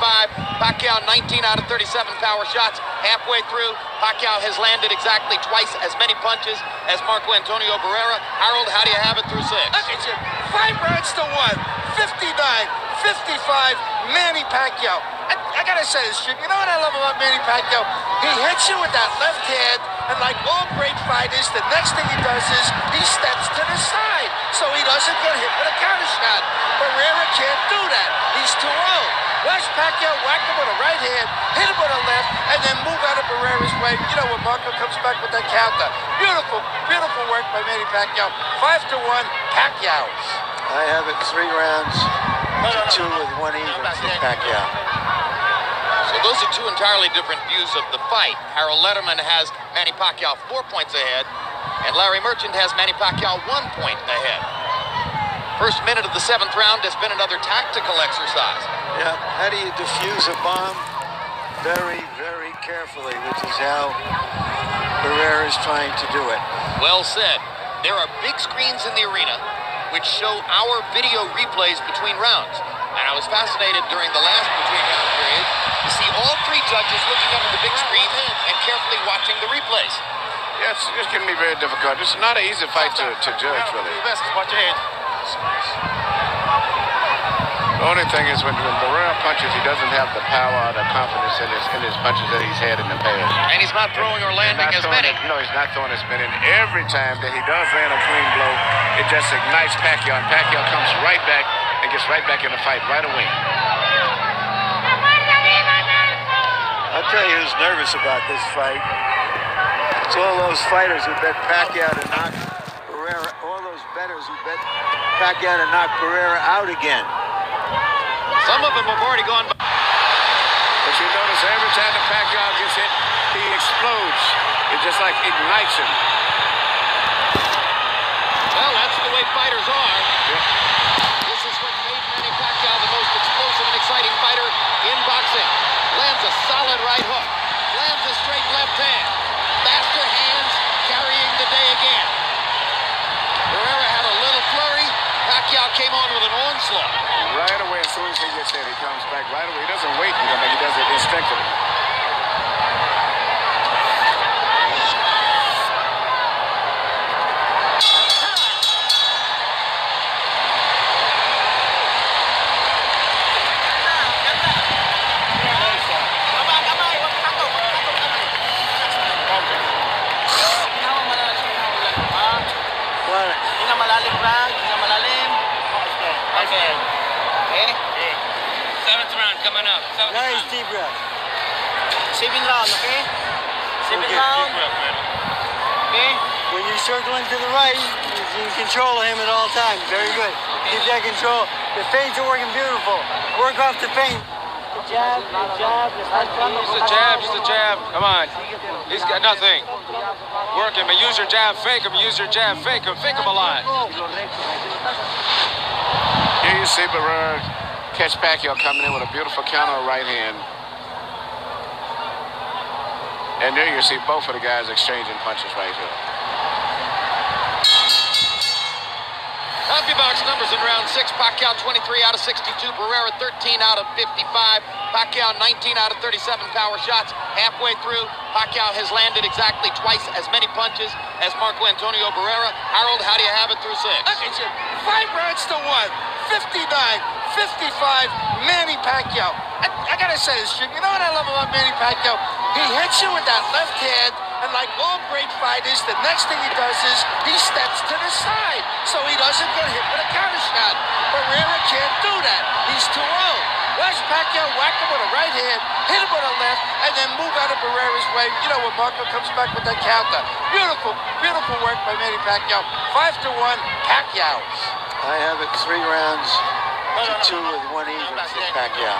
Pacquiao 19 out of 37 power shots. Halfway through, Pacquiao has landed exactly twice as many punches as Marco Antonio Barrera. Harold, how do you have it through 6? Okay, Jim. 5 rounds to 1. 59-55, Manny Pacquiao. I gotta say this, Jim. You know what I love about Manny Pacquiao? He hits you with that left hand, and like all great fighters, the next thing he does is he steps to the side, so he doesn't get hit with a counter shot. Barrera can't do that. He's too old. Watch Pacquiao whack him with a right hand, hit him with a left, and then move out of Barrera's way. You know when Marco comes back with that counter. Beautiful, beautiful work by Manny Pacquiao. 5-1, Pacquiao's. I have it 3 rounds to 2 with 1 even for Pacquiao. So those are 2 entirely different views of the fight. Harold Letterman has Manny Pacquiao 4 points ahead, and Larry Merchant has Manny Pacquiao 1 point ahead. First minute of the 7th round has been another tactical exercise. Yeah, how do you defuse a bomb? Very, very carefully, which is how Barrera is trying to do it. Well said. There are big screens in the arena. which show our video replays between rounds. And I was fascinated during the last between-round period to see all three judges looking up at the big screen and carefully watching the replays. Yes, it's going to be very difficult. It's not an easy fight to judge, really. Watch your head. The only thing is when Barrera punches, he doesn't have the power or the confidence in his punches that he's had in the past. And he's not throwing or landing as many. No, he's not throwing as many. And every time that he does land a clean blow, it just ignites Pacquiao. And Pacquiao comes right back and gets right back in the fight right away. I'll tell you who's nervous about this fight. It's all those fighters who bet Pacquiao to knock Barrera, all those bettors who bet Pacquiao to knock Barrera out again. Some of them have already gone by. But you notice every time the Pacquiao gets hit, he explodes. It just like ignites him. Well, that's the way fighters are. Yeah. This is what made Manny Pacquiao the most explosive and exciting fighter in boxing. Lands a solid right hook. Lands a straight left hand. Faster hands carrying the day again. Barrera had a little flurry. Pacquiao came on with an onslaught. Right away, as soon as he gets hit, he comes back right away. He doesn't wait until he does it instinctively. Seventh round coming up. Nice deep breath. 7 round, okay? 7 round. Okay? When you're circling to the right, you control him at all times. Very good. Keep that control. The feints are working beautiful. Work off the feint. Jab, jab. Just a jab, just a jab. Come on. He's got nothing. Work him and use your jab, fake him, use your jab, fake him a lot. Here you see Barrera catch Pacquiao coming in with a beautiful counter right hand. And there you see both of the guys exchanging punches right here. CompuBox numbers in round 6. Pacquiao 23 out of 62. Barrera 13 out of 55. Pacquiao 19 out of 37 power shots. Halfway through, Pacquiao has landed exactly twice as many punches as Marco Antonio Barrera. Harold, how do you have it through 6? Okay, Jim. 5 rounds to 1. 59, 55, Manny Pacquiao. I gotta say this, Jim. You know what I love about Manny Pacquiao? He hits you with that left hand, and like all great fighters, the next thing he does is he steps to the side, so he doesn't get hit with a counter shot. Barrera can't do that. He's too old. Watch Pacquiao whack him with a right hand, hit him with a left, and then move out of Barrera's way. You know when Marco comes back with that counter. Beautiful, beautiful work by Manny Pacquiao. 5-1, Pacquiao. I have it 3 rounds to 2 with 1 even for Pacquiao.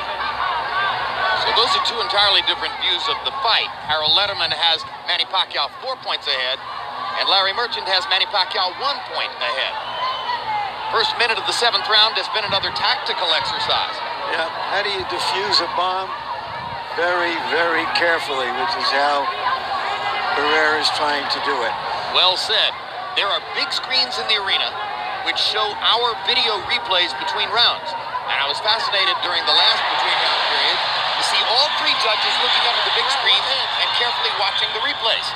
So those are two entirely different views of the fight. Harold Letterman has Manny Pacquiao 4 points ahead, and Larry Merchant has Manny Pacquiao 1 point ahead. First minute of the 7th round has been another tactical exercise. Yeah, how do you defuse a bomb? Very, very carefully, which is how Barrera is trying to do it. Well said. There are big screens in the arena which show our video replays between rounds. And I was fascinated during the last between-round period to see all three judges looking up at the big screen and carefully watching the replays.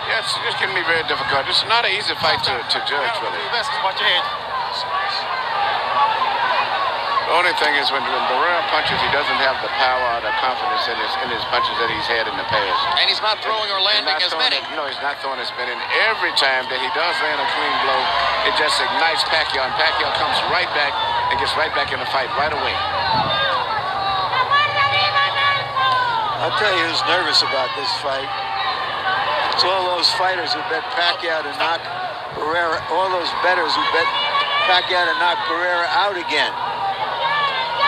Yes, it's going to be very difficult. It's not an easy fight to judge, really. Watch your head. The only thing is when Barrera punches, he doesn't have the power or the confidence in his punches that he's had in the past. And he's not throwing or landing as many. No, he's not throwing as many. And every time that he does land a clean blow, it just ignites Pacquiao. And Pacquiao comes right back and gets right back in the fight right away. I'll tell you who's nervous about this fight. It's all those fighters who bet Pacquiao to knock Barrera, all those bettors who bet Pacquiao to knock Barrera out again.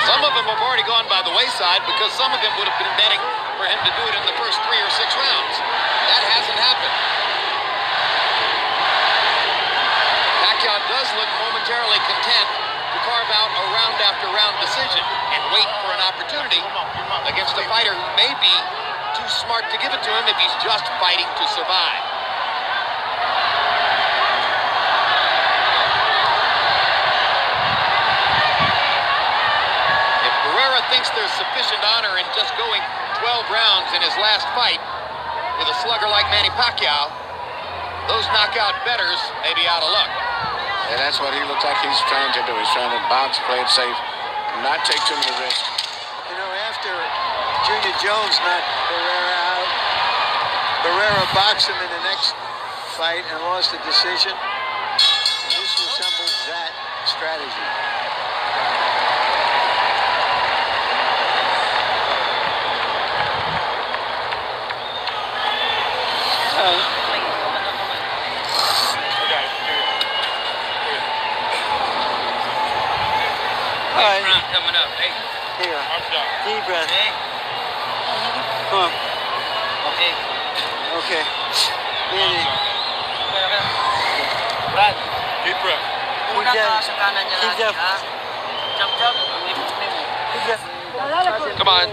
Some of them have already gone by the wayside because some of them would have been betting for him to do it in the first 3 or 6 rounds. That hasn't happened. Pacquiao does look momentarily content to carve out a round-after-round decision and wait for an opportunity against a fighter who may be too smart to give it to him if he's just fighting to survive. sufficient honor in just going 12 rounds in his last fight with a slugger like Manny Pacquiao. Those knockout bettors may be out of luck. And that's what he looks like he's trying to do. He's trying to box, play it safe, not take too many risks. You know, after Junior Jones knocked Barrera out, Barrera boxed him in the next fight and lost the decision. And this resembles that strategy. All right. Coming up, hey. Here. Deep breath. Hey. Come on. Okay. Okay. Manny. Brad, Deep breath. una ka sa kanan niya Keep lagi, up. ha? Jump, jump. Memo. Keep breath. Come on.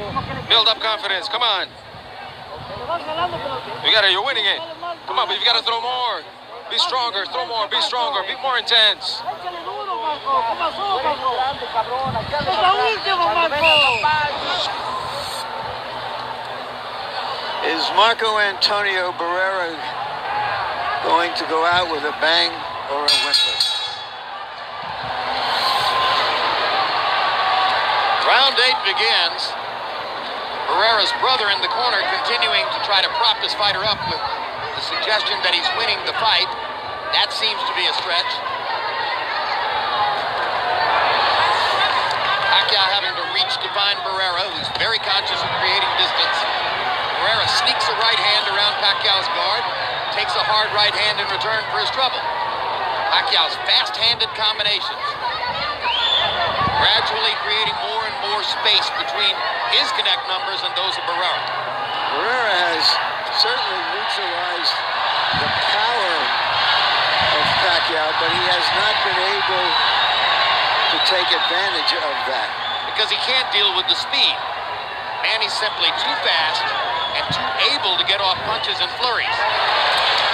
Build up confidence. Come on. You're winning it. Come on, but you've got to throw more. Be stronger. Throw more. Be stronger. Be more intense. Is Marco Antonio Barrera going to go out with a bang or a whimper? Round 8 begins. Barrera's brother in the corner continuing to try to prop his fighter up with the suggestion that he's winning the fight. That seems to be a stretch. Pacquiao having to reach to find Barrera, who's very conscious of creating distance. Barrera sneaks a right hand around Pacquiao's guard, takes a hard right hand in return for his trouble. Pacquiao's fast-handed combinations, gradually creating more and more space between his connect numbers and those of Barrera. Barrera has certainly neutralized the power of Pacquiao, but he has not been able to take advantage of that. Because he can't deal with the speed. Manny's simply too fast and too able to get off punches and flurries.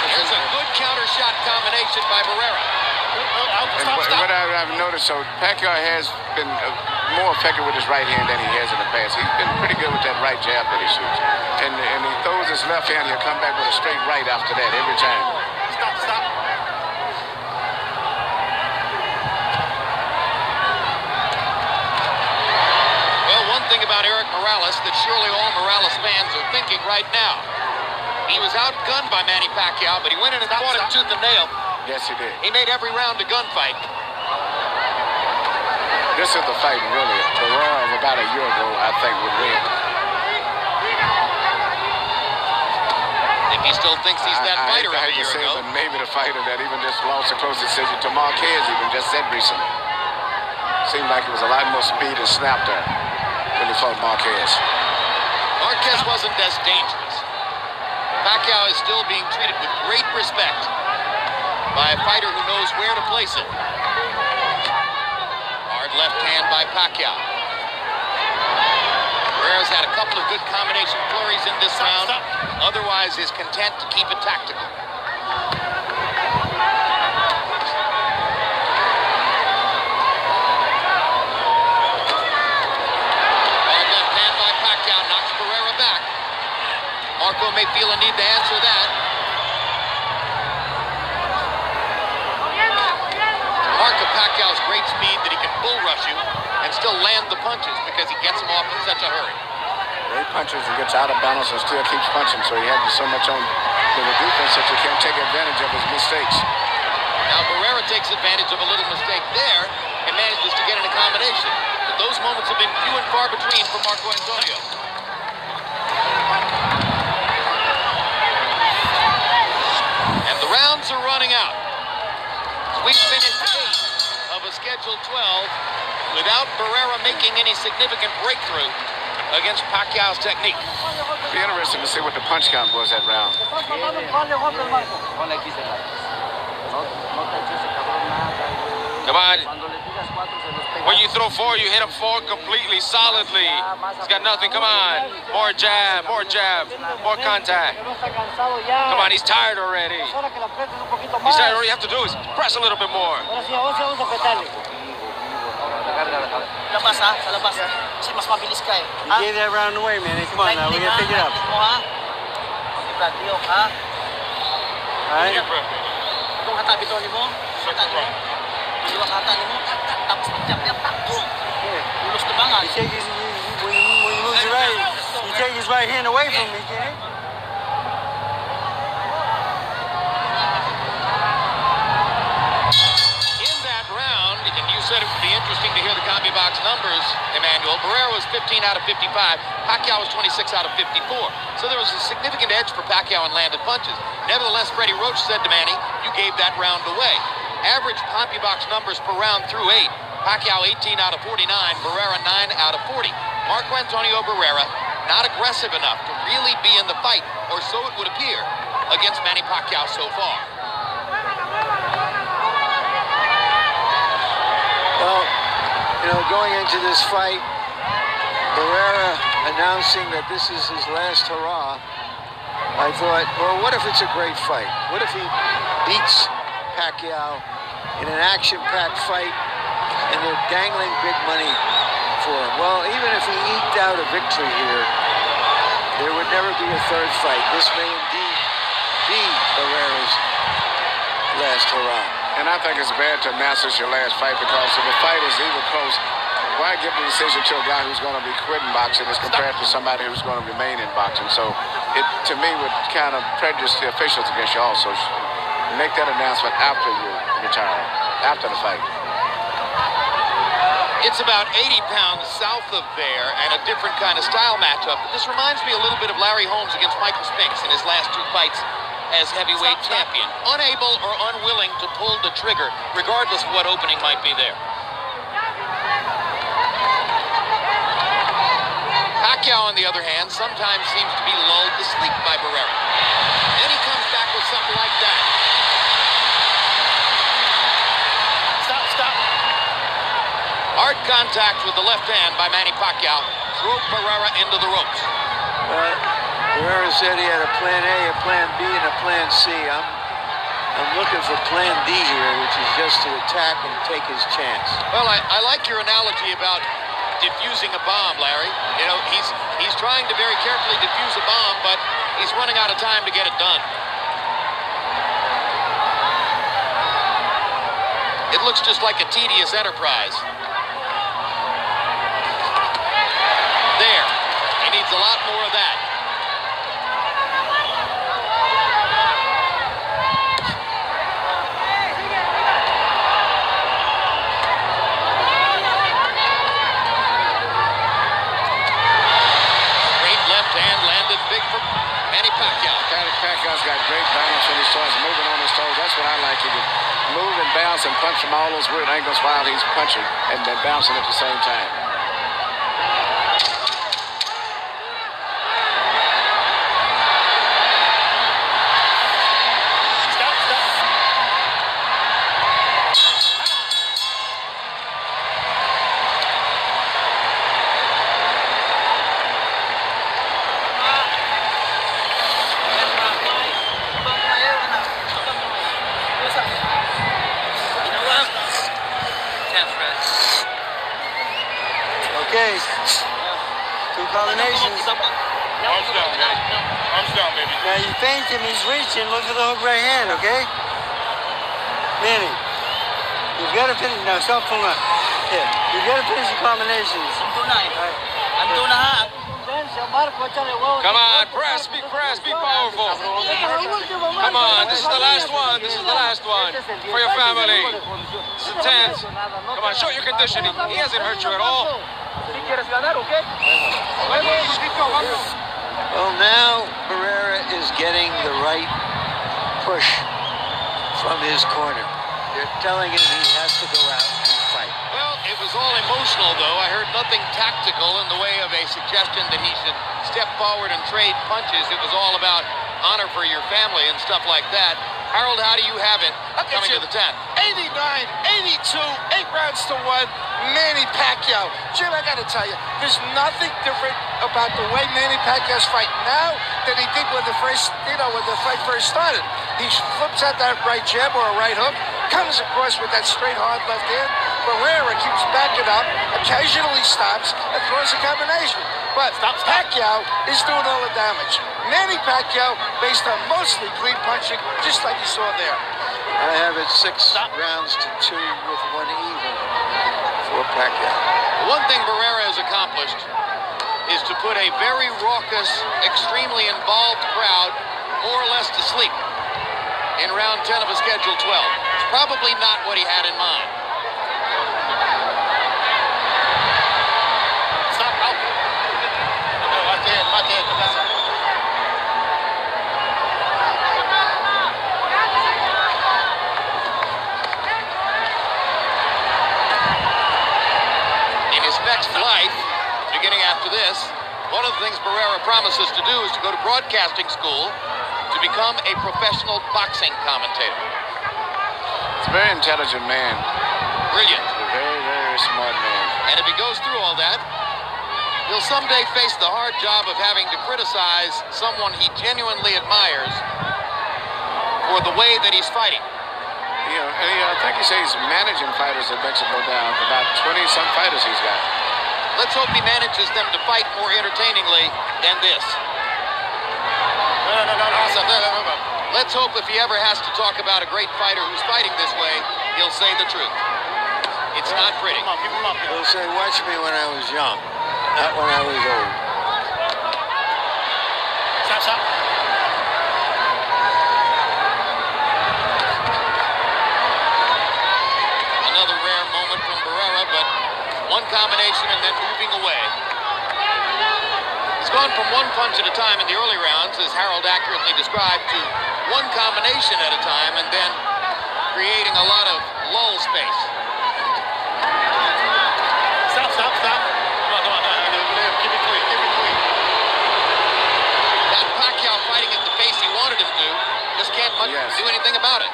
Here's a good counter shot combination by Barrera. What I've noticed, so Pacquiao has been more effective with his right hand than he has in the past. He's been pretty good with that right jab that he shoots. And he throws his left hand, he'll come back with a straight right after that every time. Stop. Well, one thing about Eric Morales that surely all Morales fans are thinking right now. He was outgunned by Manny Pacquiao, but he went in and fought him tooth and nail. Yes, he did. He made every round a gunfight. This is the fight, really. Barrera of about a year ago, I think, would win. If he still thinks he's that fighter of a year ago. But maybe the fighter that even just lost a close decision to Marquez, even just said recently. Seemed like it was a lot more speed and snap there when he fought Marquez. Marquez wasn't as dangerous. Pacquiao is still being treated with great respect by a fighter who knows where to place it. Hard left hand by Pacquiao. Barrera's had a couple of good combination flurries in this round. Otherwise is content to keep it tactical. Hard left hand by Pacquiao knocks Barrera back. Marco may feel a need to answer that. Marco Pacquiao's great speed that he can bull rush you and still land the punches because he gets them off in such a hurry. Great punches and gets out of balance and still keeps punching, so he has so much on the defense that you can't take advantage of his mistakes. Now Barrera takes advantage of a little mistake there and manages to get an accommodation. But those moments have been few and far between for Marco Antonio. And the rounds are running out. We've finished 8 of a scheduled 12 without Barrera making any significant breakthrough against Pacquiao's technique. It'll be interesting to see what the punch count was that round. Come on. When you throw 4, you hit him 4 completely, solidly. He's got nothing. Come on. More jab, more contact. Come on, he's tired already. He's tired. All you have to do is press a little bit more. Labas ha, sa labas. Kasi mas mabilis ka eh. You gave that round away, man. Come on now, we gotta pick it up. Mo ha? Okay, Brad, Leo, ha? Alright? Itong hata bito ni mo, hata ni mo. Diliwak hata ni mo, tapos mag-jump niya, takbo. Ulos na bangan. When you move your right, you take his right hand away from me, Jay. In that round, and you said it would be interesting to hear the combi box numbers, Emmanuel. Barrera was 15 out of 55. Pacquiao was 26 out of 54. So there was a significant edge for Pacquiao in landed punches. Nevertheless, Freddie Roach said to Manny, you gave that round away. Average combi box numbers per round through 8. Pacquiao 18 out of 49, Barrera 9 out of 40. Marco Antonio Barrera not aggressive enough to really be in the fight, or so it would appear, against Manny Pacquiao so far. Well, you know, going into this fight, Barrera announcing that this is his last hurrah, I thought, well, what if it's a great fight? What if he beats Pacquiao in an action-packed fight and they're dangling big money for him? Well, even if he eked out a victory here, there would never be a third fight. This may indeed be Barrera's last hurrah. And I think it's bad to announce it's your last fight, because if a fight is even close, why give the decision to a guy who's going to be quitting boxing as compared to somebody who's going to remain in boxing? So it, to me, would kind of prejudice the officials against you also. Make that announcement after you retire, after the fight. It's about 80 pounds south of there and a different kind of style matchup. But this reminds me a little bit of Larry Holmes against Michael Spinks in his last 2 fights as heavyweight champion. Unable or unwilling to pull the trigger, regardless of what opening might be there. Pacquiao, on the other hand, sometimes seems to be lulled to sleep by Barrera. Then he comes back with something like that. Stop. Hard contact with the left hand by Manny Pacquiao drove Barrera into the ropes. Barrera said he had a plan A, a plan B, and a plan C. I'm looking for plan D here, which is just to attack and take his chance. Well, I like your analogy about diffusing a bomb, Larry. You know, he's trying to very carefully diffuse a bomb, but he's running out of time to get it done. It looks just like a tedious enterprise. There. He needs a lot more of that. Great left hand landed big for Manny Pacquiao. Pacquiao's got great balance when he starts moving on his toes. That's what I like. He can move and bounce and punch from all those weird angles while he's punching and then bouncing at the same time. Okay. 2 combinations. Arms down, man. Arms down, baby. Now you feint him, he's reaching. Look for the hook right hand, okay? Manny, you've got to finish. Now stop pulling up. Here, you've got to finish the combinations. Ando na ha. Come on, press, be powerful. Come on, this is the last one. This is the last one for your family. It's intense. Come on, show your conditioning. He hasn't hurt you at all. Well, now Barrera is getting the right push from his corner. They're telling him he has to go out and fight. Well, it was all emotional, though. I heard nothing tactical in the way of a suggestion that he should step forward and trade punches. It was all about honor for your family and stuff like that. Harold, how do you have it coming to the 10th? 89, 82, 8 rounds to 1. Manny Pacquiao. Jim, I got to tell you, there's nothing different about the way Manny Pacquiao's fighting now than he did when the fight first started. He flips out that right jab or a right hook, comes across with that straight hard left hand, Barrera keeps backing up, occasionally stops, and throws a combination. But Pacquiao is doing all the damage. Manny Pacquiao, based on mostly clean punching, just like you saw there. I have it 6 rounds to 2 with 1 even for Pacquiao. One thing Barrera has accomplished is to put a very raucous, extremely involved crowd more or less to sleep in round 10 of a scheduled 12. It's probably not what he had in mind. Stop out. In his next life, beginning after this, one of the things Barrera promises to do is to go to broadcasting school to become a professional boxing commentator. He's a very intelligent man. Brilliant. A very, very smart man. And if he goes through all that, he'll someday face the hard job of having to criticize someone he genuinely admires for the way that he's fighting. I think he says he's managing fighters at Mexico now. About 20-some fighters he's got. Let's hope he manages them to fight more entertainingly than this. Let's hope if he ever has to talk about a great fighter who's fighting this way, he'll say the truth. It's not pretty. He'll say, watch me when I was young, not when I was old. Stop. Another rare moment from Barrera, but one combination and then moving away. He's gone from one punch at a time in the early rounds, as Harold accurately described, to one combination at a time and then creating a lot of lull space. Stop. Come on. Keep it clean. That Pacquiao fighting at the pace he wanted him to, just can't do anything about it.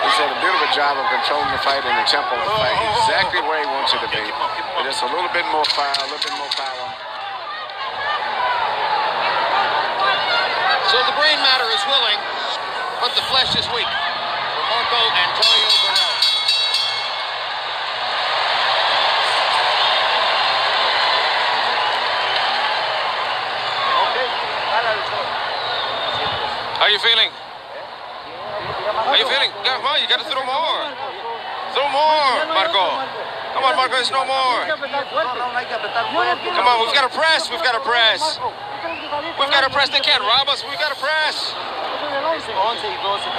He's done a beautiful job of controlling the fight and the tempo of the fight. Exactly where he wants it to be. But just a little bit more fire, a little bit more power. So the brain matter is willing, but the flesh is weak for Marco Antonio Barrera. How you feeling? How you feeling? Come on, you gotta throw more. Throw more, Marco. Come on, Marco, it's no more. Come on, we've got to press. We've got to press. They can't rob us. We've got to press.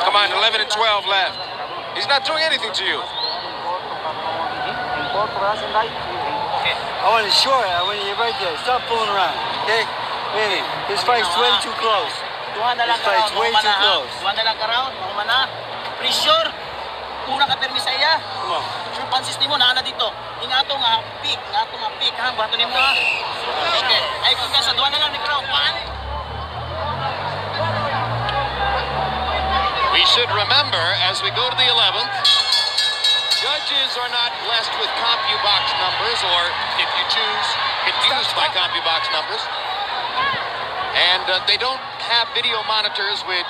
Come on, 11 and 12 left. He's not doing anything to you. I want it short. I want you right there. Stop fooling around, okay? Manny, this fight's way too close. This fight's way too close. Pressure. Una ka permi sa iya. Come on. Sure pansis nimo na dito. Ingato nga pick ha. Bato nimo ha. Okay. Ay kung sa duwa na lang ni Crown. We should remember, as we go to the 11th, judges are not blessed with CompuBox numbers, or if you choose, confused by CompuBox numbers. And they don't have video monitors which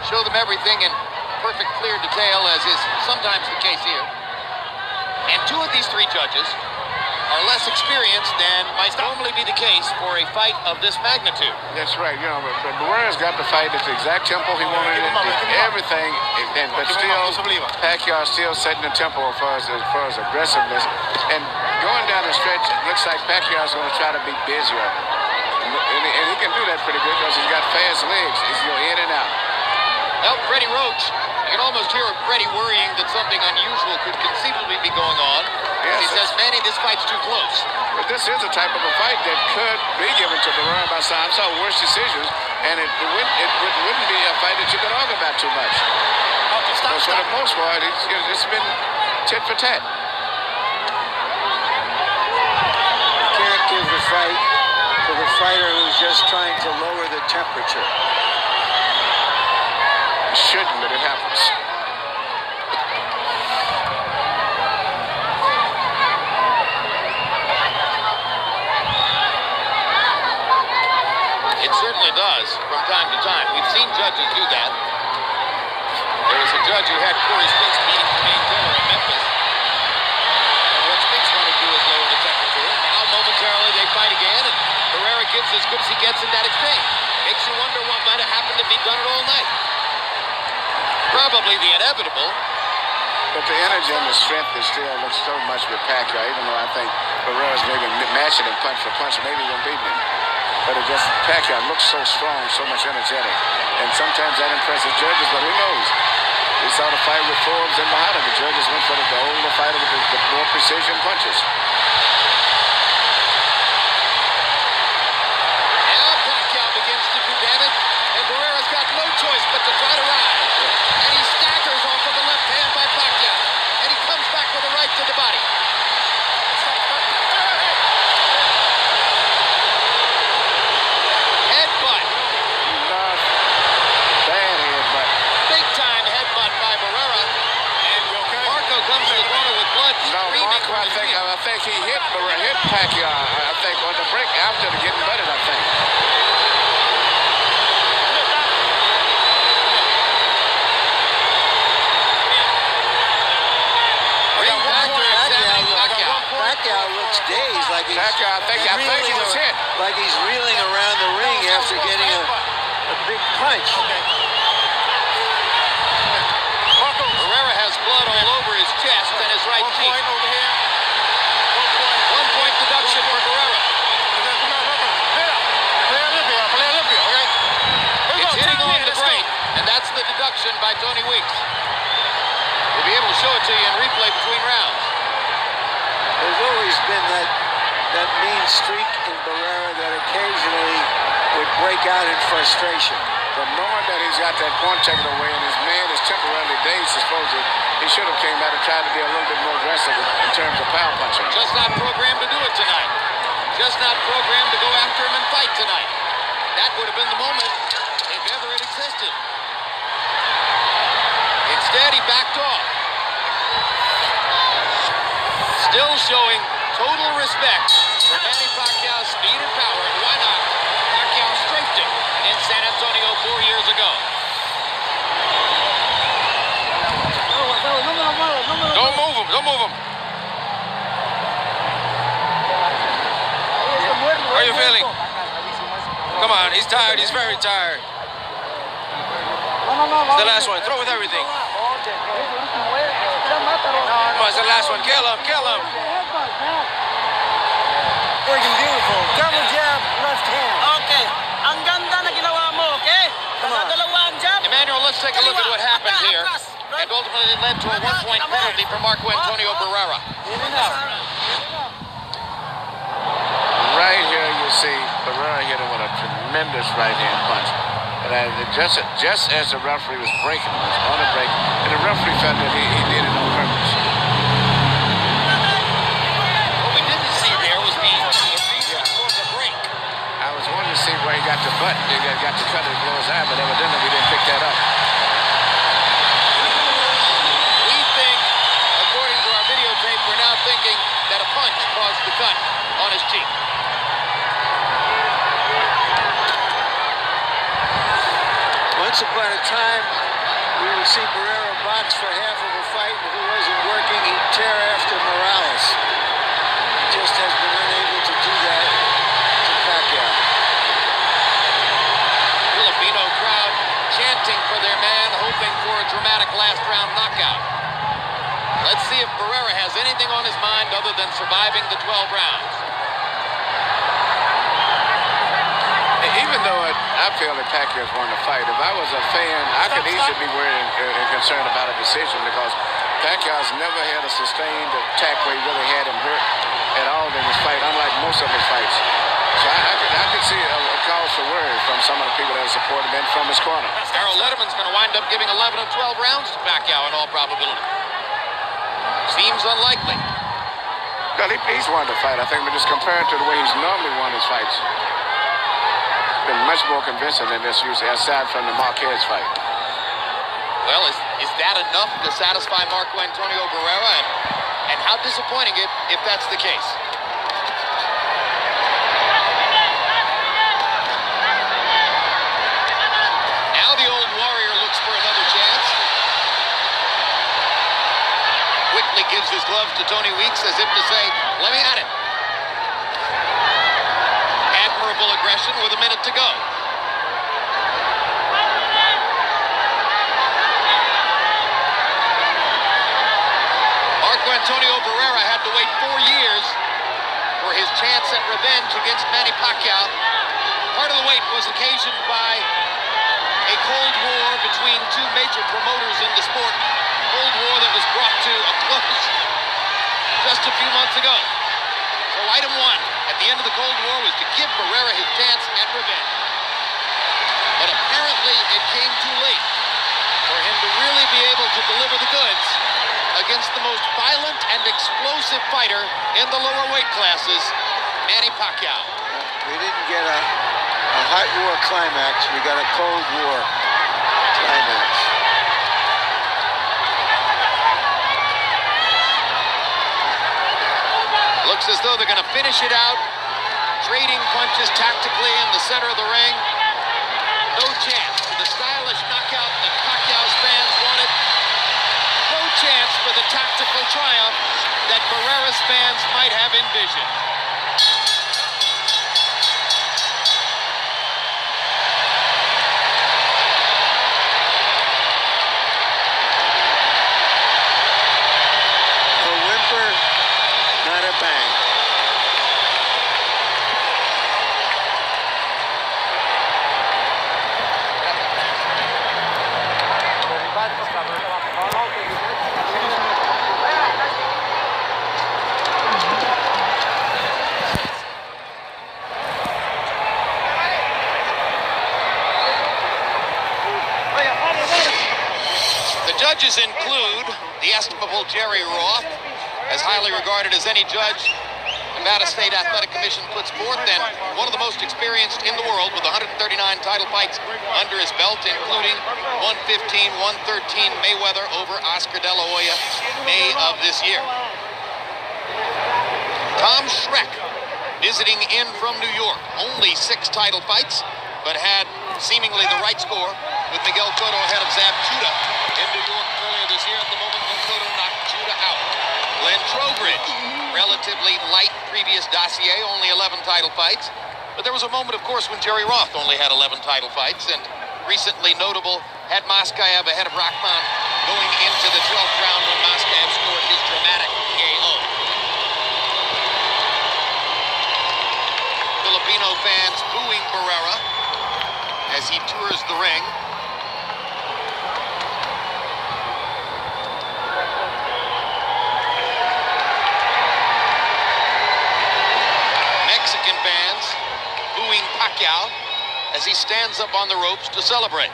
show them everything in perfect, clear detail, as is sometimes the case here. And two of these three judges are less experienced than might normally be the case for a fight of this magnitude. That's right. But Barrera's got the fight at the exact tempo he wanted it. Everything, but still, Pacquiao still setting the tempo as far as aggressiveness. And going down the stretch, it looks like Pacquiao's going to try to be busier. And he can do that pretty good because he's got fast legs. He's in and out. Well, Freddie Roach, you can almost hear Freddie worrying that something unusual could conceivably be going on. Yes, he says, Manny, this fight's too close. But this is a type of a fight that could be given to Barrera by some worse decisions, and it wouldn't be a fight that you could argue about too much. For the most part, it's been tit for tat. You can't give the fight to the fighter who's just trying to lower the temperature. Shouldn't, but it happens. It certainly does from time to time. We've seen judges do that. There was a judge who had Corey Spinks beating Jermaine Taylor in Memphis. as good as he gets in that exchange. Makes you wonder what might have happened if he'd done it all night. Probably the inevitable. But the energy and the strength is still looks so much with Pacquiao, even though I think Barrera's maybe matching him punch for punch, maybe even beating him. But it just, Pacquiao looks so strong, so much energetic. And sometimes that impresses judges, but who knows? We saw the fight with Forbes and Bahada. The judges went for the older fighter with the more precision punches. Now Pacquiao begins to do damage, and Barrera's got no choice but to try to rise. And he staggers off of the left hand by Pacquiao. And he comes back with a right to the body. Headbutt. Bad headbutt. Big time headbutt by Barrera. And Marco comes to the corner with blood No, streaming Marco, from his feet. I think he hit Pacquiao, I think, on the break after the getting butted, I think. Pacquiao looks dazed, like he's Pacquiao, I think he was hit. like he's reeling around the ring after getting a big punch. Barrera has blood all over his chest and his right cheek. 1 point deduction for Barrera. It's hitting on the brain, and that's the deduction by Tony Weeks. We'll be able to show it to you in replay between rounds. There's always been that mean streak in Barrera that occasionally would break out in frustration. But knowing that he's got that point taken away and his man is temporarily dazed, supposedly, he should have came out and tried to be a little bit more aggressive in terms of power punching. Just not programmed to do it tonight. Just not programmed to go after him and fight tonight. That would have been the moment if ever it existed. Instead, he backed off. Still showing total respect for Manny Pacquiao's speed and power, and why not? Pacquiao strafed him in San Antonio 4 years ago. Don't move him. Don't move him. How are you feeling? Come on, he's tired. He's very tired. It's the last one. Throw with everything. Come on, it's the last one. Kill him. Kill him. Working beautiful. Double jab, left hand. Okay. Ang ganda na ginawa mo, okay? Dalawang jab. Emmanuel, let's take a look at what happened here. And ultimately led to a 1-point penalty for Marco Antonio Barrera. Right here you see Barrera hit him with a tremendous right-hand punch. And just as the referee was breaking, it was on a break, and the referee felt that he did it on purpose. What we didn't see there was the reason for the break. I was wanting to see where he got the butt. He got the cut of the closed eye, but evidently we didn't pick that up. We think, according to our videotape, we're now thinking that a punch caused the cut on his cheek. Once upon a time, we would see Barrera box for half of a fight, and if it wasn't working, he'd tear after Morales. He just has been unable to do that to Pacquiao. Filipino crowd chanting for their man, hoping for a dramatic last-round knockout. Let's see if Barrera has anything on his mind other than surviving the 12 rounds. Even though I feel that Pacquiao's won the fight, if I was a fan, I could easily be worried and concerned about a decision because Pacquiao's never had a sustained attack where he really had him hurt at all in his fight, unlike most of his fights. So I could see a cause for worry from some of the people that support him and from his corner. Harold Letterman's going to wind up giving 11 of 12 rounds to Pacquiao in all probability. Seems unlikely. Well, he's won the fight, I think, but just compared to the way he's normally won his fights, been much more convincing than this usually, aside from the Marquez fight. Well, is that enough to satisfy Marco Antonio Barrera? And how disappointing if that's the case. Now the old warrior looks for another chance. Quickly gives his gloves to Tony Weeks as if to say, let me at it. Admirable aggression go. Marco Antonio Barrera had to wait 4 years for his chance at revenge against Manny Pacquiao. Part of the wait was occasioned by a Cold War between two major promoters in the sport. Cold War that was brought to a close just a few months ago. So item one at the end of the Cold War was to give Barrera his chance at revenge. But apparently it came too late for him to really be able to deliver the goods against the most violent and explosive fighter in the lower weight classes, Manny Pacquiao. We didn't get a hot war climax, we got a Cold War climax. Looks as though they're going to finish it out, trading punches tactically in the center of the ring. No chance for the stylish knockout that Pacquiao's fans wanted. No chance for the tactical triumph that Barrera's fans might have envisioned. A whimper, not a bang. The judges include the estimable Jerry Roth, as highly regarded as any judge Nevada State Athletic Commission puts forth, and one of the most experienced in the world with 139 title fights under his belt, including 115, 113 Mayweather over Oscar De La Hoya, May of this year. Tom Schreck, visiting in from New York, only 6 title fights, but had seemingly the right score with Miguel Cotto ahead of Zab Judah in New York earlier this year at the moment when Cotto knocked Judah out. Glenn Trowbridge, relatively light previous dossier, only 11 title fights. But there was a moment, of course, when Jerry Roth only had 11 title fights, and recently notable had Moskaev ahead of Rahman going into the 12th round when Moskaev scored his dramatic KO. Filipino fans booing Barrera as he tours the ring. Mexican fans booing Pacquiao as he stands up on the ropes to celebrate.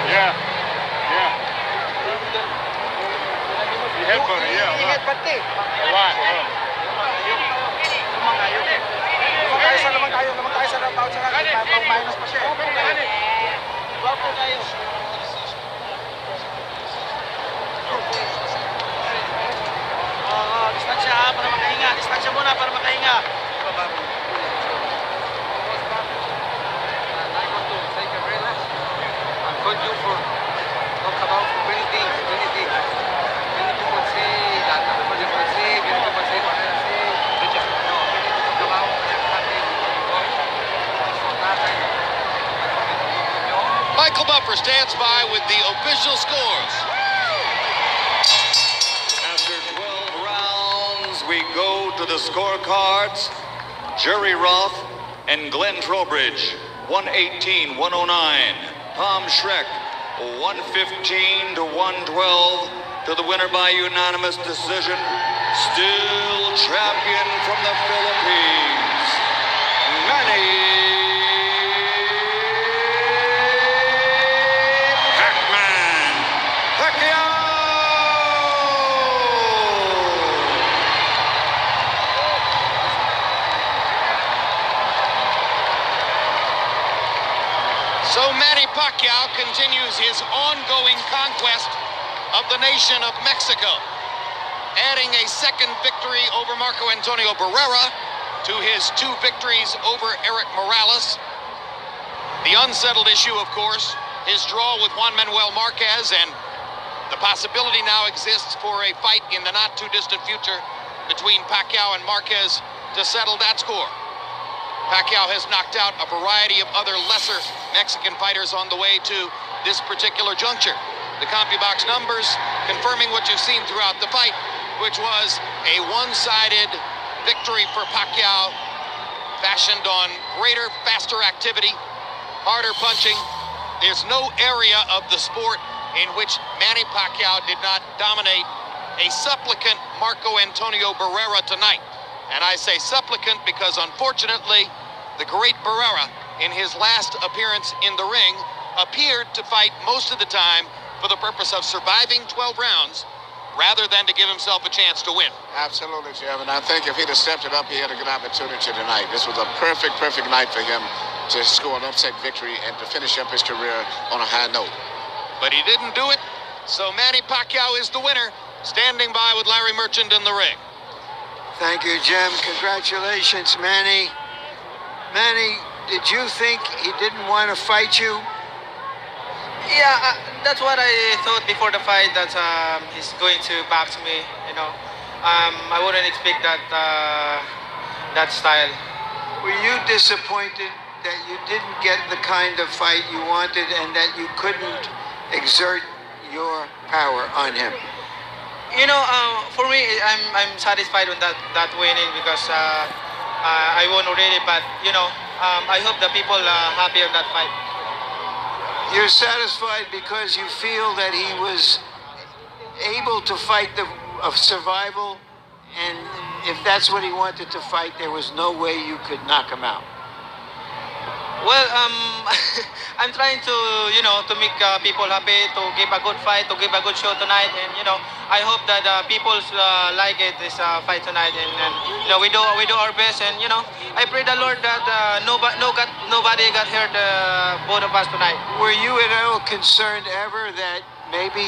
Yeah. He headbutted, yeah. A lot. Distansya ha, para makahinga. Distansya muna para makahinga. Called you for talk about many things. Many people say that many people say Barrera say. No, many people talk about everything. Michael Buffer stands by with the official scores. After 12 rounds, we go to the scorecards. Jerry Roth and Glenn Trowbridge, 118-109. Tom Schreck, 115 to 112 to the winner by unanimous decision. Still champion from the Philippines, Manny Pacquiao. So Manny Pacquiao continues his ongoing conquest of the nation of Mexico, adding a second victory over Marco Antonio Barrera to his 2 victories over Eric Morales. The unsettled issue, of course, his draw with Juan Manuel Marquez, and the possibility now exists for a fight in the not-too-distant future between Pacquiao and Marquez to settle that score. Pacquiao has knocked out a variety of other lesser Mexican fighters on the way to this particular juncture. The CompuBox numbers confirming what you've seen throughout the fight, which was a one-sided victory for Pacquiao, fashioned on greater, faster activity, harder punching. There's no area of the sport in which Manny Pacquiao did not dominate a supplicant Marco Antonio Barrera tonight. And I say supplicant because, unfortunately, the great Barrera, in his last appearance in the ring, appeared to fight most of the time for the purpose of surviving 12 rounds rather than to give himself a chance to win. Absolutely, Jeff. And I think if he'd have stepped it up, he had a good opportunity tonight. This was a perfect night for him to score an upset victory and to finish up his career on a high note. But he didn't do it, so Manny Pacquiao is the winner, standing by with Larry Merchant in the ring. Thank you, Jim. Congratulations, Manny. Manny, did you think he didn't want to fight you? Yeah, that's what I thought before the fight, that he's going to box me, you know. I wouldn't expect that that style. Were you disappointed that you didn't get the kind of fight you wanted and that you couldn't exert your power on him? You know, for me, I'm satisfied with that winning because I won already. But you know, I hope the people are happy on that fight. You're satisfied because you feel that he was able to fight of survival, and if that's what he wanted to fight, there was no way you could knock him out. Well, I'm trying to, you know, to make people happy, to give a good fight, to give a good show tonight, and you know, I hope that people like it, this fight tonight, and you know, we do our best, and you know, I pray the Lord that nobody got hurt, both of us tonight. Were you at all concerned ever that maybe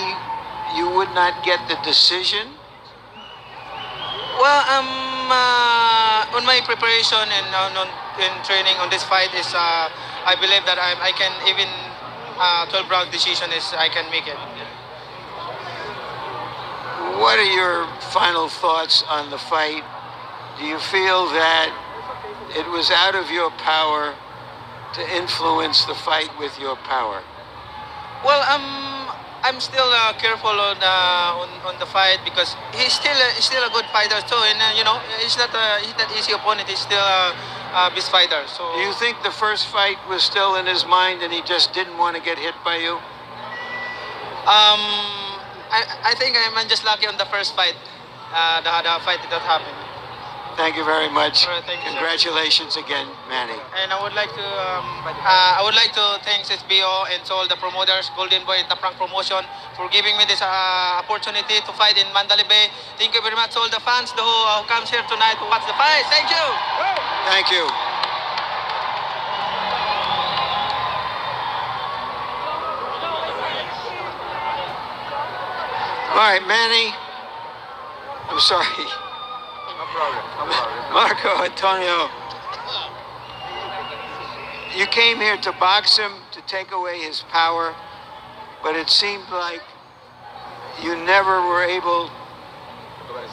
you would not get the decision? Well, on my preparation and in training on this fight is I believe that I can even 12 round decision is I can make it. What are your final thoughts on the fight? Do you feel that it was out of your power to influence the fight with your power? Well, I'm still careful on the fight because he's still a good fighter too, and you know, he's not easy opponent. He's still a best fighter. So do you think the first fight was still in his mind and he just didn't want to get hit by you? I think I'm just lucky on the first fight, the fight that happened. Thank you very much. All right, thank you, congratulations again, Manny. And I would like to thank SBO and to all the promoters, Golden Boy and Taprank Promotion, for giving me this opportunity to fight in Mandalay Bay. Thank you very much to all the fans who comes here tonight to watch the fight. Thank you. Thank you. All right, Manny. I'm sorry. No problem. Marco Antonio, you came here to box him, to take away his power, but it seemed like you never were able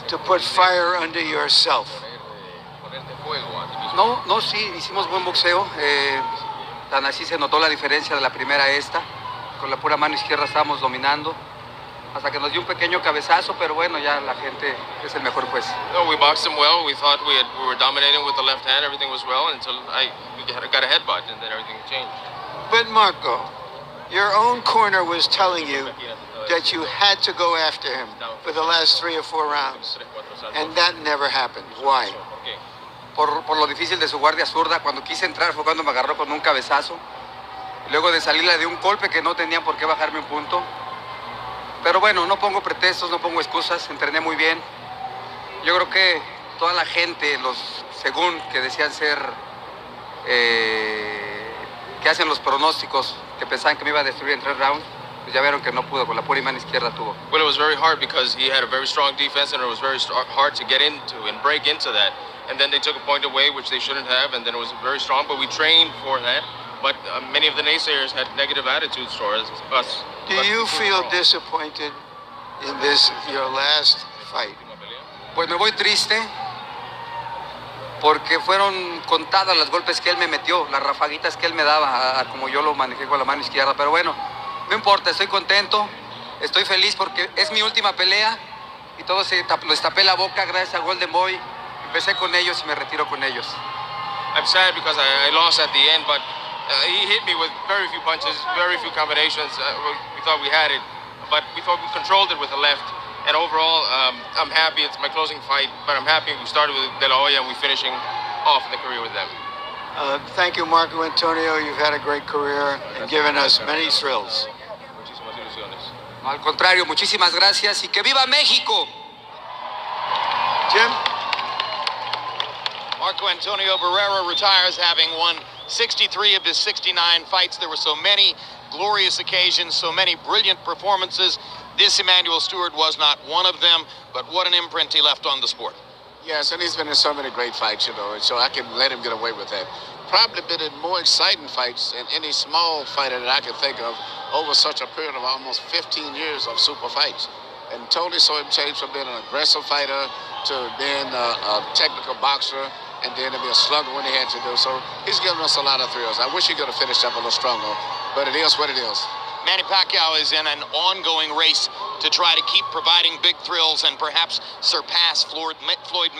to put fire under yourself. No, sí, hicimos buen boxeo. Tan así se notó la diferencia de la primera a esta. Con la pura mano izquierda estábamos dominando. Hasta que nos dio un pequeño cabezazo, pero bueno, ya la gente es el mejor juez. No, we boxed him well. We thought we were dominating with the left hand. Everything was well until we got a headbutt, and then everything changed. But Marco, your own corner was telling you that you had to go after him for the last 3 or 4 rounds, and that never happened. Why? Por lo difícil de su guardia zurda, cuando quise entrar fue cuando me agarró con un cabezazo. Luego de salirle de un golpe que no tenían por qué bajarme un punto. Pero bueno, no pongo pretextos, no pongo excusas, entrené muy bien. Yo creo que toda la gente, los según que decían ser, que hacen los pronósticos, que pensaban que me iba a destruir en 3 rounds, pues ya vieron que no pudo, con la pura mano izquierda tuvo. Well, it was very hard because he had a very strong defense and it was very hard to get into and break into that. and then they took a point away, which they shouldn't have, and then it was very strong. But we trained for that. But many of the naysayers had negative attitudes towards us. Do you feel disappointed in this, your last fight? Pues me voy triste porque fueron contadas los golpes que él me metió, las rafaguitas que él me daba, como yo lo manejé con la mano izquierda. Pero bueno, no importa, estoy contento, estoy feliz porque es mi última pelea y todos les tapé la boca gracias a Golden Boy. Empecé con ellos y me retiro con ellos. I'm sad because I lost at the end, but he hit me with very few punches, very few combinations. We thought we had it, but we thought we controlled it with the left. And overall, I'm happy. It's my closing fight, but I'm happy we started with De La Hoya and we're finishing off in the career with them. Thank you, Marco Antonio. You've had a great career and given us many thrills. Muchísimas ilusiones. No, al contrario, muchísimas gracias y que viva México. Jim? Marco Antonio Barrera retires having won 63 of his 69 fights. There were so many glorious occasions, so many brilliant performances. This Emmanuel Stewart was not one of them, but what an imprint he left on the sport. Yes, and he's been in so many great fights, you know, and so I can let him get away with that. Probably been in more exciting fights than any small fighter that I can think of over such a period of almost 15 years of super fights. And totally saw him change from being an aggressive fighter to being a technical boxer, and then to be a slugger when he had to do. So he's given us a lot of thrills. I wish he could have finished up a little stronger, but it is what it is. Manny Pacquiao is in an ongoing race to try to keep providing big thrills and perhaps surpass Floyd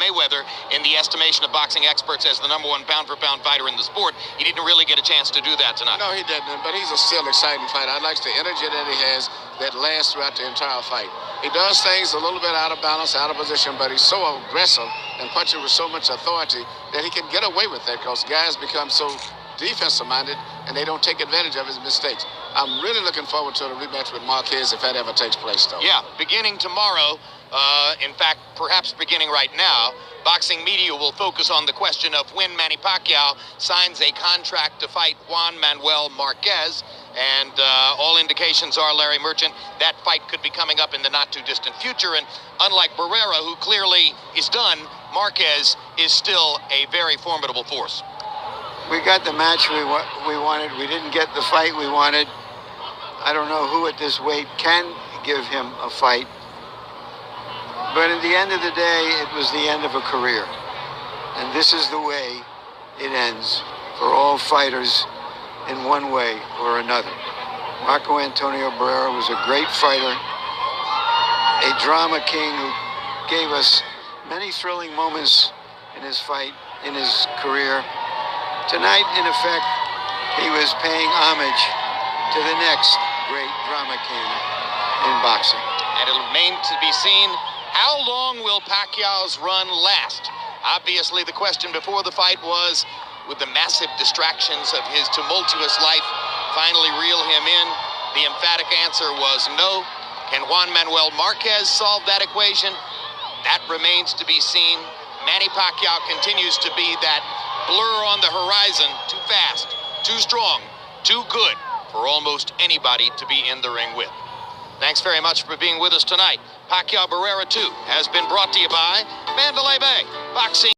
Mayweather in the estimation of boxing experts as the #1 pound-for-pound fighter in the sport. He didn't really get a chance to do that tonight. No, he didn't, but he's a still exciting fighter. I like the energy that he has that lasts throughout the entire fight. He does things a little bit out of balance, out of position, but he's so aggressive and punching with so much authority that he can get away with that because guys become so defensive-minded and they don't take advantage of his mistakes. I'm really looking forward to the rematch with Marquez if that ever takes place, though. Yeah, beginning tomorrow, in fact, perhaps beginning right now, boxing media will focus on the question of when Manny Pacquiao signs a contract to fight Juan Manuel Marquez. And all indications are, Larry Merchant, that fight could be coming up in the not-too-distant future. And unlike Barrera, who clearly is done, Marquez is still a very formidable force. We got the match we wanted. We didn't get the fight we wanted. I don't know who at this weight can give him a fight. But at the end of the day, it was the end of a career. And this is the way it ends for all fighters in one way or another. Marco Antonio Barrera was a great fighter, a drama king who gave us many thrilling moments in his fight, in his career. Tonight, in effect, he was paying homage to the next great drama king in boxing. And it'll remain to be seen, how long will Pacquiao's run last? Obviously, the question before the fight was, would the massive distractions of his tumultuous life finally reel him in? The emphatic answer was no. Can Juan Manuel Marquez solve that equation? That remains to be seen. Manny Pacquiao continues to be that blur on the horizon, too fast, too strong, too good for almost anybody to be in the ring with. Thanks very much for being with us tonight. Pacquiao Barrera 2 has been brought to you by Mandalay Bay Boxing.